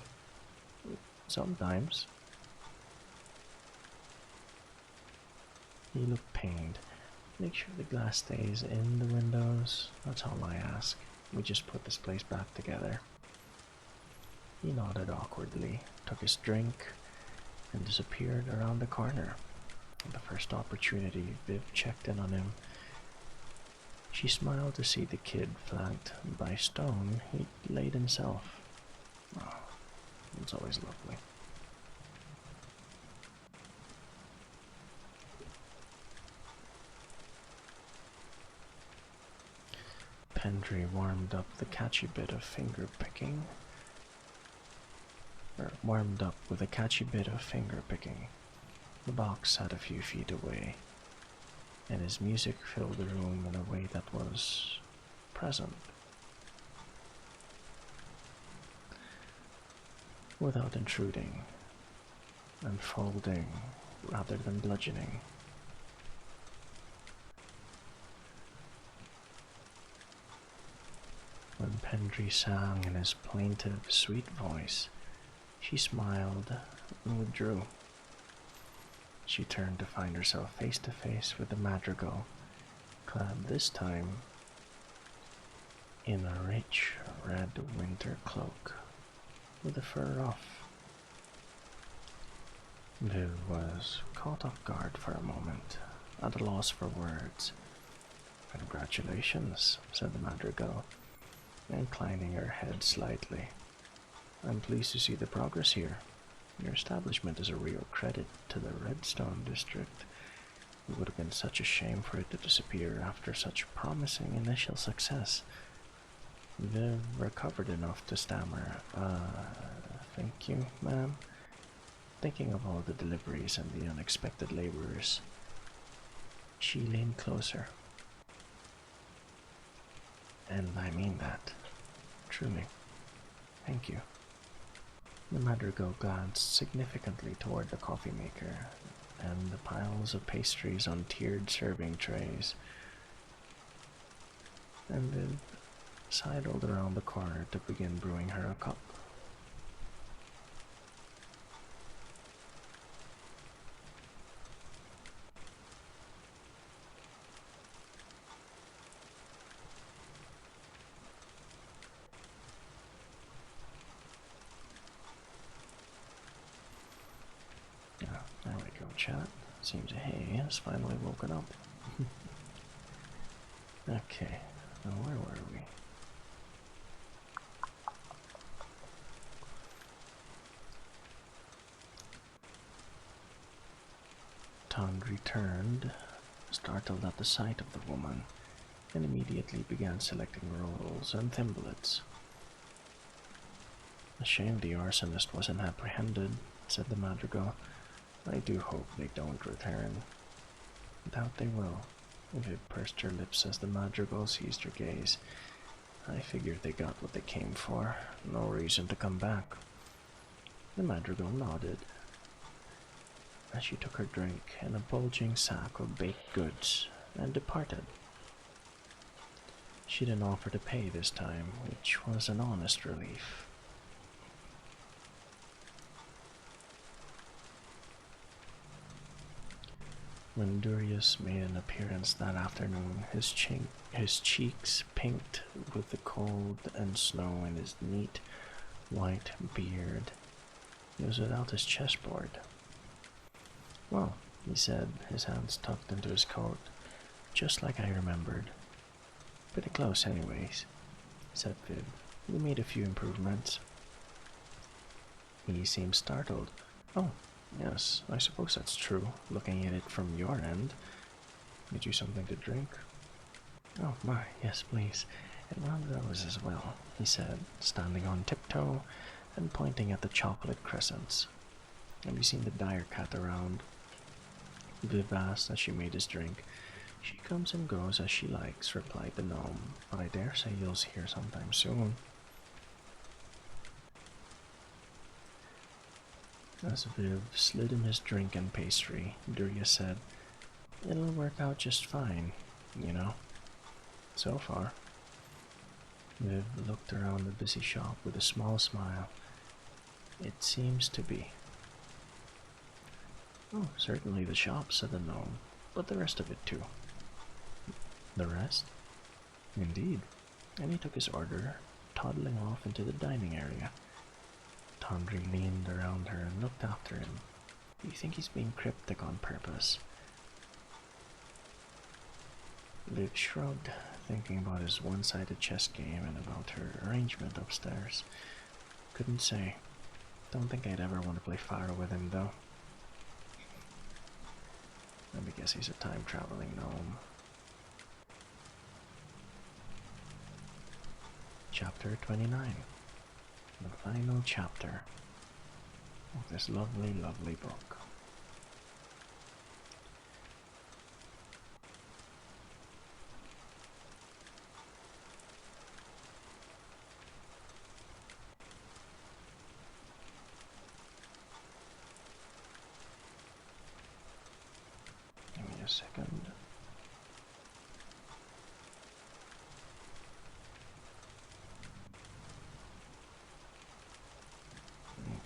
S1: Sometimes. You look pained. Make sure the glass stays in the windows. That's all I ask. We just put this place back together. He nodded awkwardly, took his drink, and disappeared around the corner. At the first opportunity, Viv checked in on him. She smiled to see the kid flanked by stone he'd laid himself. Oh, it's always lovely. Baldree warmed up with a catchy bit of finger picking. The box sat a few feet away, and his music filled the room in a way that was present. Without intruding, unfolding rather than bludgeoning. When Baldree sang in his plaintive, sweet voice, she smiled and withdrew. She turned to find herself face to face with the madrigal, clad this time in a rich red winter cloak with a fur ruff. Viv was caught off guard for a moment, at a loss for words. "Congratulations," said the madrigal, inclining her head slightly. "I'm pleased to see the progress here. Your establishment is a real credit to the Redstone district. It would have been such a shame for it to disappear after such promising initial success." Viv recovered enough to stammer, "Thank you, ma'am." Thinking of all the deliveries and the unexpected laborers, she leaned closer. "And I mean that. Truly. Thank you." The madrigal glanced significantly toward the coffee maker and the piles of pastries on tiered serving trays, and then sidled around the corner to begin brewing her a cup. There we go, chat. Seems Hay has finally woken up. Okay, now where were we? Tond returned, startled at the sight of the woman, and immediately began selecting rolls and thimblets. "A shame the arsonist wasn't apprehended," said the madrigal. "I do hope they don't return." "Doubt they will." Viv pursed her lips as the madrigal seized her gaze. "I figured they got what they came for. No reason to come back." The madrigal nodded as she took her drink and a bulging sack of baked goods and departed. She didn't offer to pay this time, which was an honest relief. When Durius made an appearance that afternoon, his cheeks pinked with the cold and snow in his neat, white beard. He was without his chessboard. "Well," he said, his hands tucked into his coat, "just like I remembered." "Pretty close anyways," said Viv. "We made a few improvements." He seemed startled. "Oh, yes, I suppose that's true, looking at it from your end. Get you something to drink?" "Oh my, yes please, and one of those as well," he said, standing on tiptoe and pointing at the chocolate crescents. "Have you seen the dire cat around?" Viv asked as she made his drink. "She comes and goes as she likes," replied the gnome, "but I dare say you'll see her sometime soon." As Viv slid him his drink and pastry, Durya said, "It'll work out just fine, you know, so far." Viv looked around the busy shop with a small smile. "It seems to be." "Oh, certainly the shop," said the gnome, "but the rest of it too." "The rest?" "Indeed." And he took his order, toddling off into the dining area. Tandri leaned around her and looked after him. "Do you think he's being cryptic on purpose?" Liv shrugged, thinking about his one-sided chess game and about her arrangement upstairs. "Couldn't say. Don't think I'd ever want to play fire with him, though." I guess he's a time-traveling gnome. Chapter 29. The final chapter of this lovely, lovely book. Give me a second.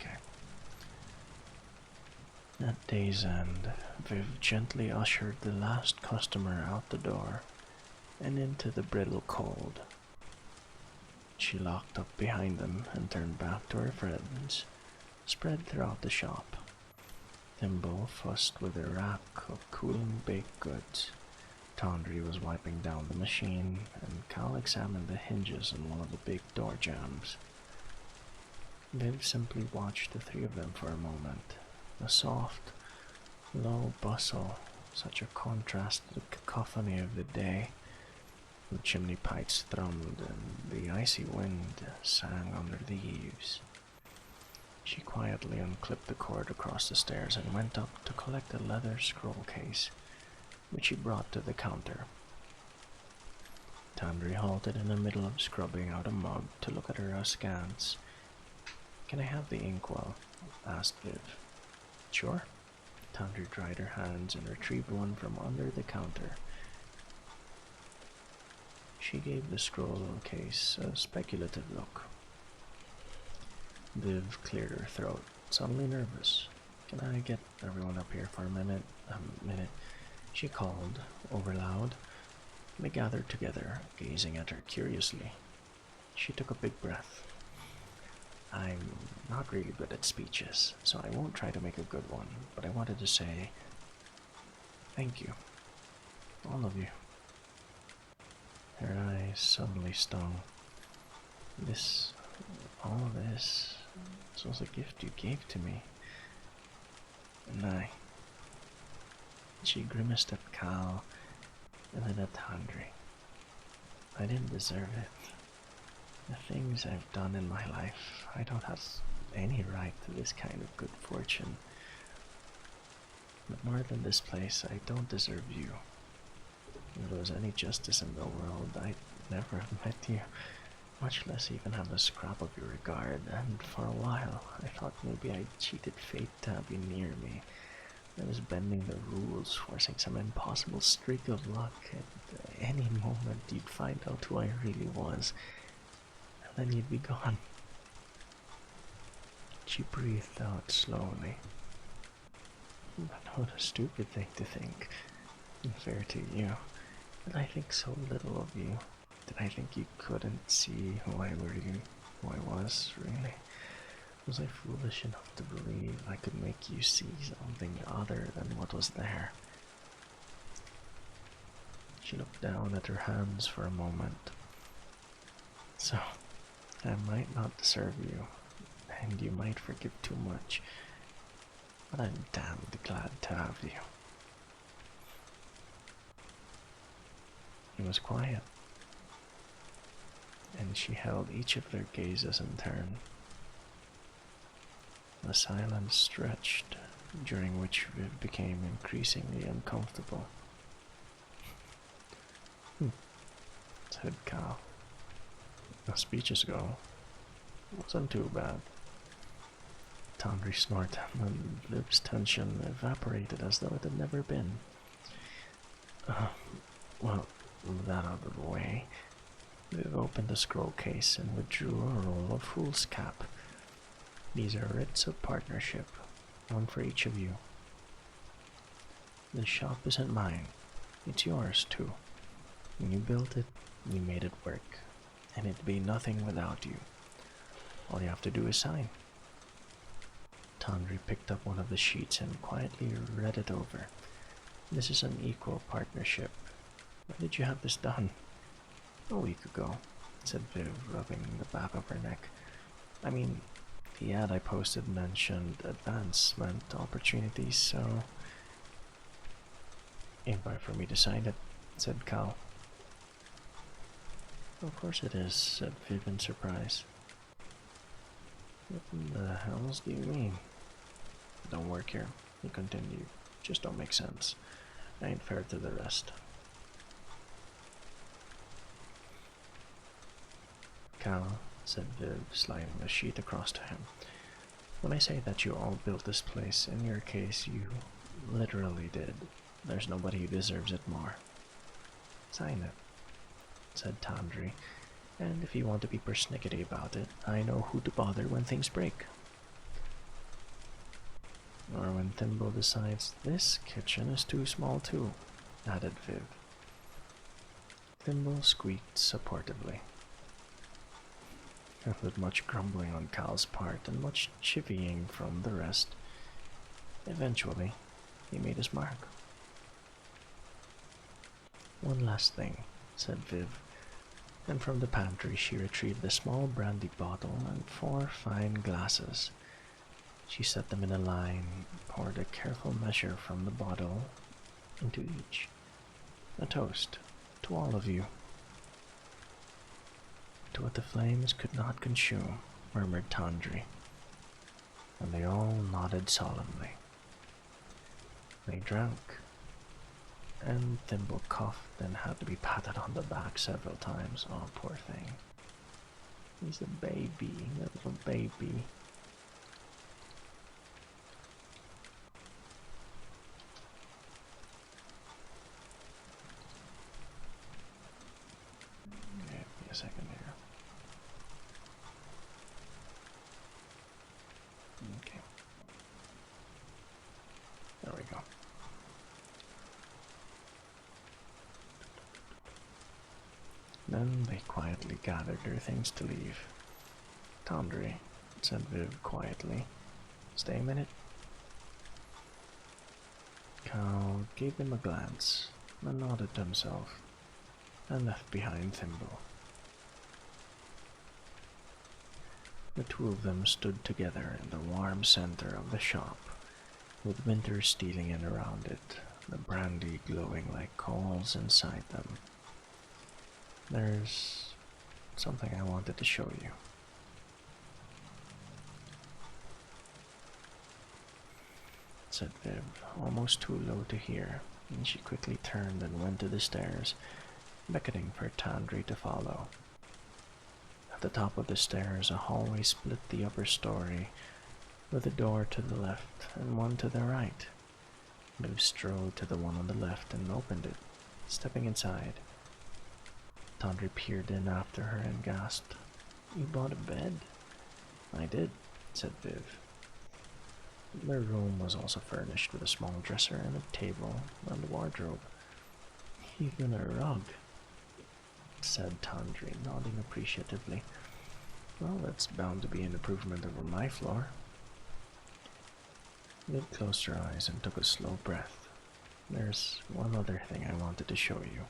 S1: Okay. At day's end, Viv gently ushered the last customer out the door and into the brittle cold. She locked up behind them and turned back to her friends, spread throughout the shop. Thimble fussed with a rack of cooling baked goods. Tawdry was wiping down the machine, and Cal examined the hinges on one of the big door jambs. Viv simply watched the three of them for a moment. A soft, low bustle, such a contrast to the cacophony of the day. The chimney pipes thrummed and the icy wind sang under the eaves. She quietly unclipped the cord across the stairs and went up to collect a leather scroll case, which she brought to the counter. Tandri halted in the middle of scrubbing out a mug to look at her askance. "Can I have the inkwell?" asked Viv. "Sure." Tandri dried her hands and retrieved one from under the counter. She gave the scroll case a speculative look. Viv cleared her throat, suddenly nervous. "Can I get everyone up here for a minute?" She called, over loud. They gathered together, gazing at her curiously. She took a big breath. "I'm not really good at speeches, so I won't try to make a good one, but I wanted to say thank you. All of you." Her eyes suddenly stung. All of this was a gift you gave to me. And she grimaced at Cal and then at Tandri. "I didn't deserve it. The things I've done in my life, I don't have any right to this kind of good fortune. But more than this place, I don't deserve you. If there was any justice in the world, I'd never have met you, much less even have a scrap of your regard, and for a while I thought maybe I'd cheated fate to have you near me. I was bending the rules, forcing some impossible streak of luck. At any moment you'd find out who I really was, and then you'd be gone." She breathed out slowly. "But what a stupid thing to think. Unfair to you. Did I think so little of you? Did I think you couldn't see who I was, really? Was I foolish enough to believe I could make you see something other than what was there?" She looked down at her hands for a moment. "So, I might not deserve you, and you might forgive too much, but I'm damned glad to have you." It was quiet, and she held each of their gazes in turn. The silence stretched, during which Viv became increasingly uncomfortable. Said Cal. "The speeches go. Wasn't too bad." Tandri snorted, and Viv's tension evaporated as though it had never been. Uh, well, that out of the way. Viv opened the scroll case and withdrew a roll of foolscap. These are writs of partnership, one for each of you. The shop isn't mine, it's yours too. When you built it, you made it work, and it'd be nothing without you. All you have to do is sign. Tandri picked up one of the sheets and quietly read it over. This is an equal partnership. When did you have this done? A week ago, said Viv, rubbing the back of her neck. I mean, the ad I posted mentioned advancement opportunities, so... Invite for me to sign it, said Cal. Of course it is, said Viv in surprise. What the hells do you mean? Don't work here, he continued. Just don't make sense. I ain't fair to the rest. Cal, said Viv, sliding the sheet across to him. When I say that you all built this place, in your case you literally did. There's nobody who deserves it more. Sign it, said Tandri, and if you want to be persnickety about it, I know who to bother when things break. Or when Thimble decides this kitchen is too small too, added Viv. Thimble squeaked supportively. With much grumbling on Cal's part and much chivying from the rest, eventually he made his mark. One last thing, said Viv, and from the pantry she retrieved a small brandy bottle and 4 fine glasses. She set them in a line, poured a careful measure from the bottle into each. A toast to all of you. To what the flames could not consume, murmured Tandri, and they all nodded solemnly. They drank, and Thimble coughed and had to be patted on the back several times. Oh, poor thing. He's a baby, a little baby. Okay, give me a second here. Okay. There we go. Then they quietly gathered their things to leave. Tandri, said Viv quietly, stay a minute. Cal gave him a glance and nodded to himself and left behind Thimble. The two of them stood together in the warm center of the shop, with winter stealing in around it, the brandy glowing like coals inside them. There's something I wanted to show you. Said Viv, almost too low to hear, and she quickly turned and went to the stairs, beckoning for Tandri to follow. At the top of the stairs, a hallway split the upper story, with a door to the left and one to the right. Viv strode to the one on the left and opened it, stepping inside. Tandri peered in after her and gasped, You bought a bed? I did, said Viv. Their room was also furnished with a small dresser and a table and a wardrobe. Even a rug, said Tandri, nodding appreciatively. Well, that's bound to be an improvement over my floor. Viv closed her eyes and took a slow breath. There's one other thing I wanted to show you,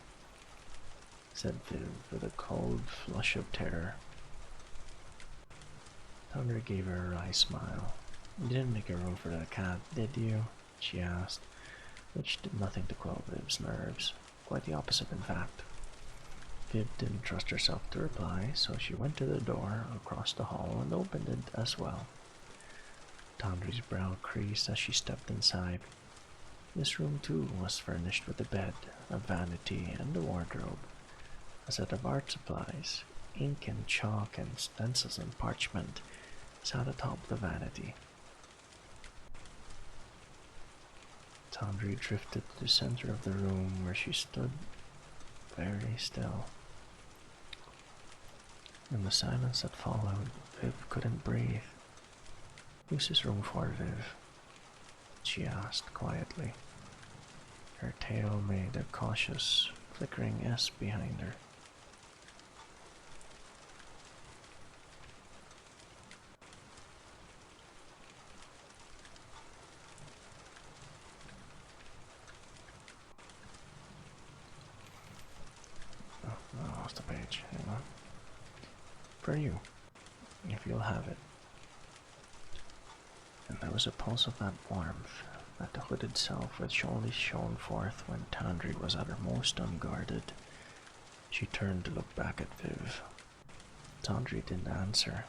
S1: said Viv with a cold flush of terror. Tandri gave her a wry smile. You didn't make a room for the cat, did you? She asked, which did nothing to quell Viv's nerves. Quite the opposite, in fact. Viv didn't trust herself to reply, so she went to the door across the hall and opened it as well. Tandri's brow creased as she stepped inside. This room, too, was furnished with a bed, a vanity, and a wardrobe. A set of art supplies, ink and chalk and stencils and parchment, sat atop the vanity. Tandri drifted to the center of the room where she stood very still. In the silence that followed, Viv couldn't breathe. "Who's this room for, Viv?" she asked quietly. Her tail made a cautious, flickering S behind her. Oh, I lost the page. Hang on. "For you, if you'll have it." And there was a pulse of that warmth, that the hooded self which only shone forth when Tandri was at her most unguarded. She turned to look back at Viv. Tandri didn't answer.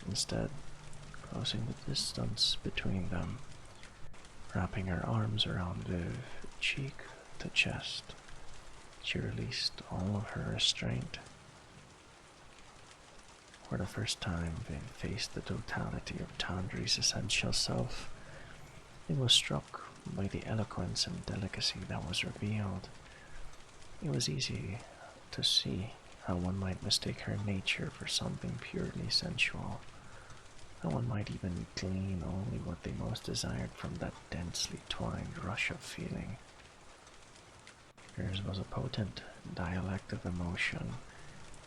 S1: Instead, closing the distance between them, wrapping her arms around Viv, cheek to chest, she released all of her restraint. For the first time, Viv faced the totality of Tandri's essential self. It was struck by the eloquence and delicacy that was revealed. It was easy to see how one might mistake her nature for something purely sensual, how one might even glean only what they most desired from that densely twined rush of feeling. Hers was a potent dialect of emotion,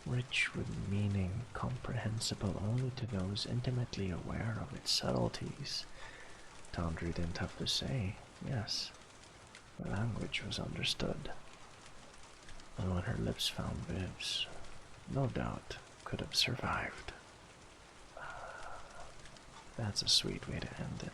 S1: rich with meaning comprehensible only to those intimately aware of its subtleties. Tandri didn't have to say, yes, the language was understood. And when her lips found Viv's, no doubt could have survived. That's a sweet way to end it.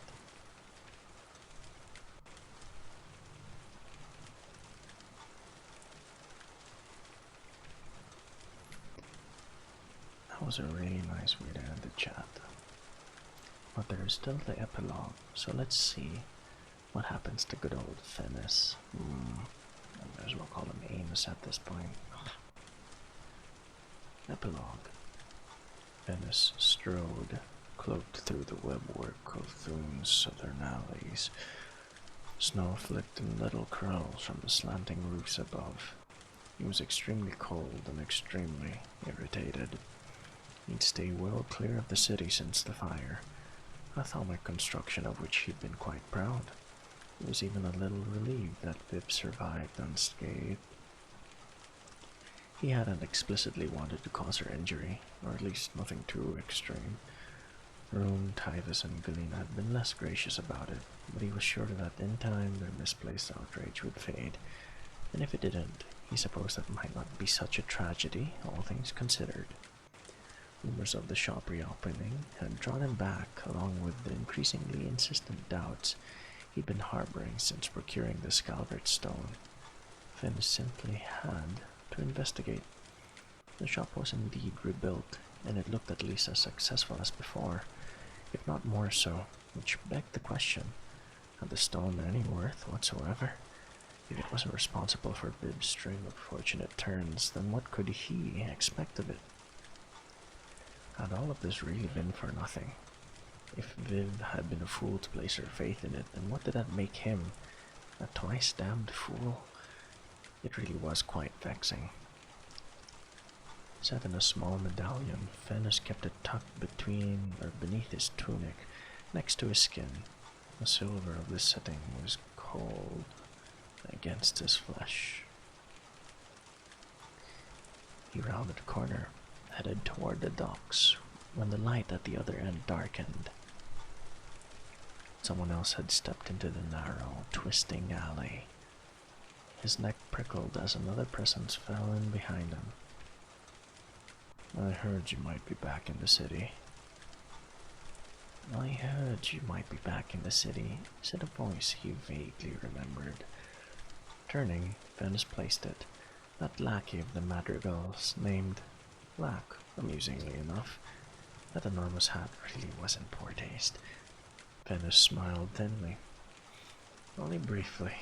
S1: That was a really nice way to end the chat. But there is still the epilogue, so let's see what happens to good old Finnis. I might as well call him Amos at this point. Epilogue. Finnis strode, cloaked through the webwork of Thune's southern alleys. Snow flicked in little curls from the slanting roofs above. He was extremely cold and extremely irritated. He'd stay well clear of the city since the fire, a atomic construction of which he'd been quite proud. He was even a little relieved that Viv survived unscathed. He hadn't explicitly wanted to cause her injury, or at least nothing too extreme. Rune, Tyvis, and Galena had been less gracious about it, but he was sure that in time their misplaced outrage would fade, and if it didn't, he supposed that might not be such a tragedy, all things considered. Rumors of the shop reopening had drawn him back, along with the increasingly insistent doubts he'd been harboring since procuring the Scalvert stone. Finn simply had to investigate. The shop was indeed rebuilt, and it looked at least as successful as before, if not more so, which begged the question, had the stone any worth whatsoever? If it wasn't responsible for Viv's string of fortunate turns, then what could he expect of it? Had all of this really been for nothing? If Viv had been a fool to place her faith in it, then what did that make him? A twice damned fool? It really was quite vexing. Set in a small medallion, Fennis kept it tucked beneath his tunic, next to his skin. The silver of this setting was cold against his flesh. He rounded a corner, headed toward the docks, when the light at the other end darkened. Someone else had stepped into the narrow, twisting alley. His neck prickled as another presence fell in behind him. "I heard you might be back in the city." "I heard you might be back in the city," said a voice he vaguely remembered. Turning, Venice placed it, that lackey of the madrigals, named Lack, amusingly enough. That enormous hat really was in poor taste. Venice smiled thinly. "Only briefly.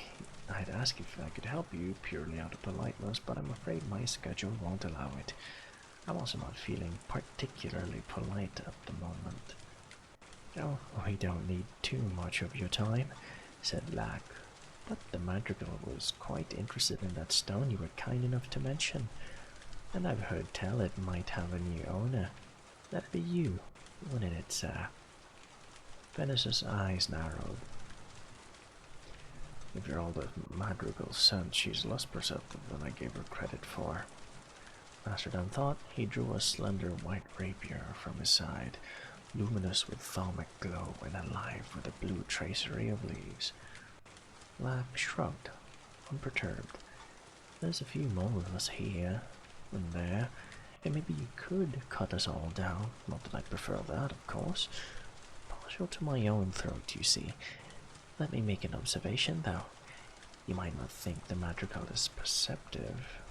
S1: I'd ask if I could help you purely out of politeness, but I'm afraid my schedule won't allow it. I'm also not feeling particularly polite at the moment." "Oh, we don't need too much of your time," said Lack, But the madrigal was quite interested in that stone you were kind enough to mention, and I've heard tell it might have a new owner. That'd be you, wouldn't it, sir? Venice's eyes narrowed. If you're all the madrigal's son, she's less perceptive than I gave her credit for. Faster than thought, he drew a slender white rapier from his side, luminous with thalamic glow and alive with a blue tracery of leaves. Lack shrugged, unperturbed. There's a few molars here and there, and maybe you could cut us all down. Not that I'd prefer that, of course. Partial to my own throat, you see. Let me make an observation, though. You might not think the madrigal is perceptive,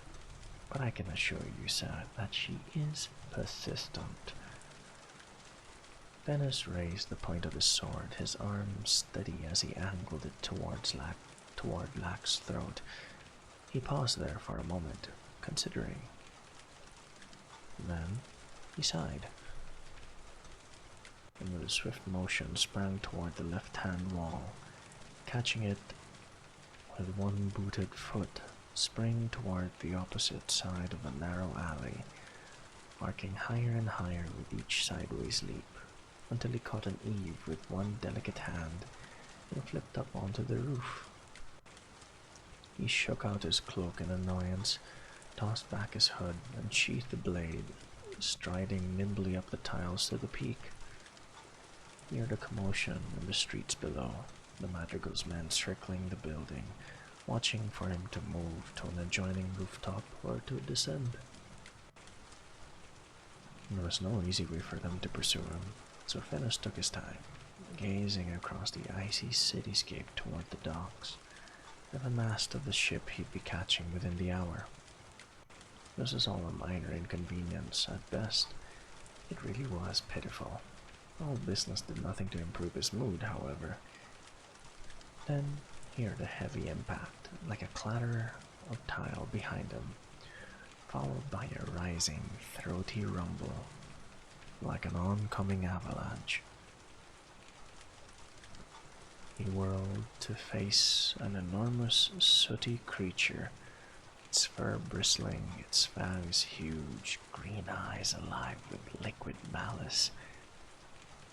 S1: but I can assure you, sir, that she is persistent. Venice raised the point of his sword, his arm steady as he angled it toward Lack's throat. He paused there for a moment, considering. Then he sighed, and with a swift motion sprang toward the left-hand wall, catching it with one booted foot, sprang toward the opposite side of a narrow alley, arcing higher and higher with each sideways leap, until he caught an eave with one delicate hand and flipped up onto the roof. He shook out his cloak in annoyance, tossed back his hood, and sheathed the blade, striding nimbly up the tiles to the peak. He heard a commotion in the streets below, the madrigal's men circling the building, watching for him to move to an adjoining rooftop or to descend. There was no easy way for them to pursue him, so Venice took his time, gazing across the icy cityscape toward the docks and the mast of the ship he'd be catching within the hour. This is all a minor inconvenience at best. It really was pitiful. All business did nothing to improve his mood, however. Then he heard a heavy impact, like a clatter of tile behind him, followed by a rising, throaty rumble, like an oncoming avalanche. He whirled to face an enormous, sooty creature, its fur bristling, its fangs huge, green eyes alive with liquid malice.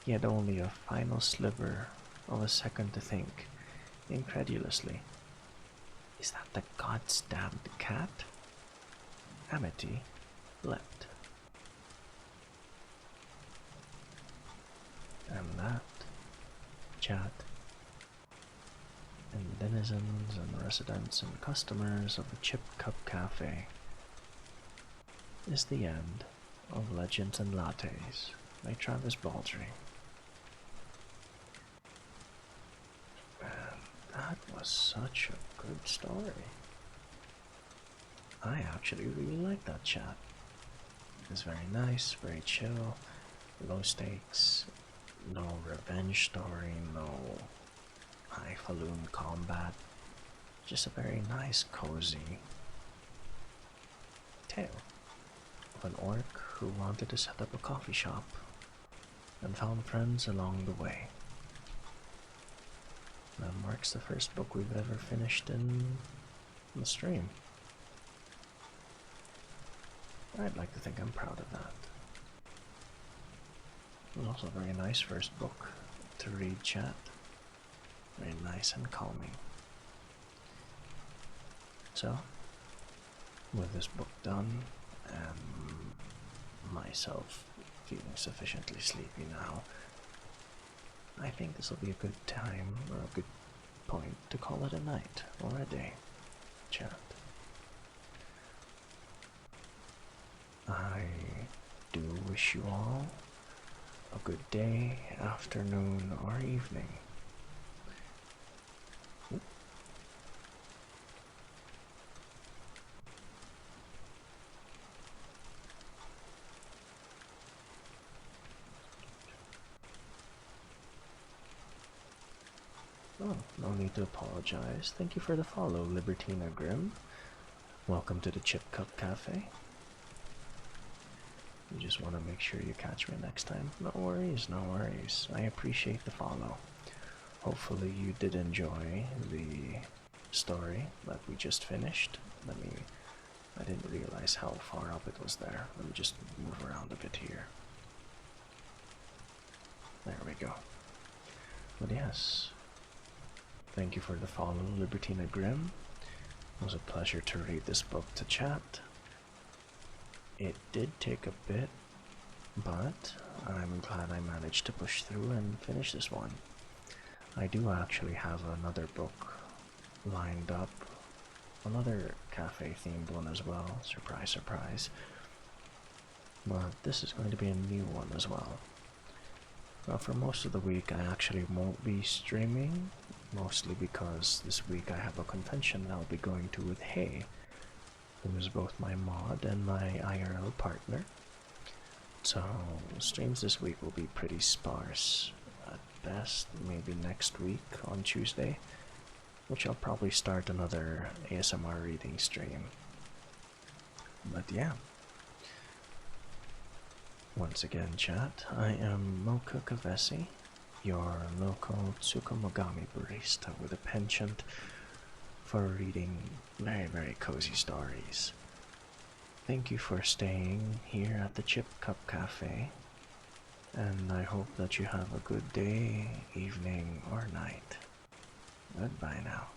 S1: He had only a final sliver of a second to think, incredulously. Is that the goddamned cat? Amity leapt. And that, chat, and denizens and residents and customers of the Chip Cup Cafe, is the end of Legends and Lattes by Travis Baldree. Man, that was such a good story. I actually really liked that chat. It was very nice, very chill, low stakes, no revenge story, no highfalutin combat, just a very nice, cozy tale of an orc who wanted to set up a coffee shop and found friends along the way. That marks the first book we've ever finished in the stream. I'd like to think I'm proud of that. It was also a very nice first book to read, chat. Very nice and calming. So, with this book done, and myself feeling sufficiently sleepy now, I think this will be a good time, or a good point, to call it a night, or a day, chat. I do wish you all a good day, afternoon, or evening. Oh, no need to apologize. Thank you for the follow, Libertina Grimm. Welcome to the Chip Cup Cafe. You just want to make sure you catch me next time. No worries, no worries. I appreciate the follow. Hopefully you did enjoy the story that we just finished. I didn't realize how far up it was there. Let me just move around a bit here. There we go. But yes, thank you for the follow, Libertina Grimm. It was a pleasure to read this book to chat. It did take a bit, but I'm glad I managed to push through and finish this one. I do actually have another book lined up, another cafe-themed one as well, surprise, surprise. But this is going to be a new one as well. For most of the week I actually won't be streaming, mostly because this week I have a convention I'll be going to with Hay, who is both my mod and my IRL partner. So streams this week will be pretty sparse. At best, maybe next week on Tuesday, which I'll probably start another ASMR reading stream. But yeah. Once again, chat, I am Moka Kahvesi, your local tsukumogami barista with a penchant for reading very, very cozy stories. Thank you for staying here at the Chip Cup Cafe, and I hope that you have a good day, evening, or night. Goodbye now.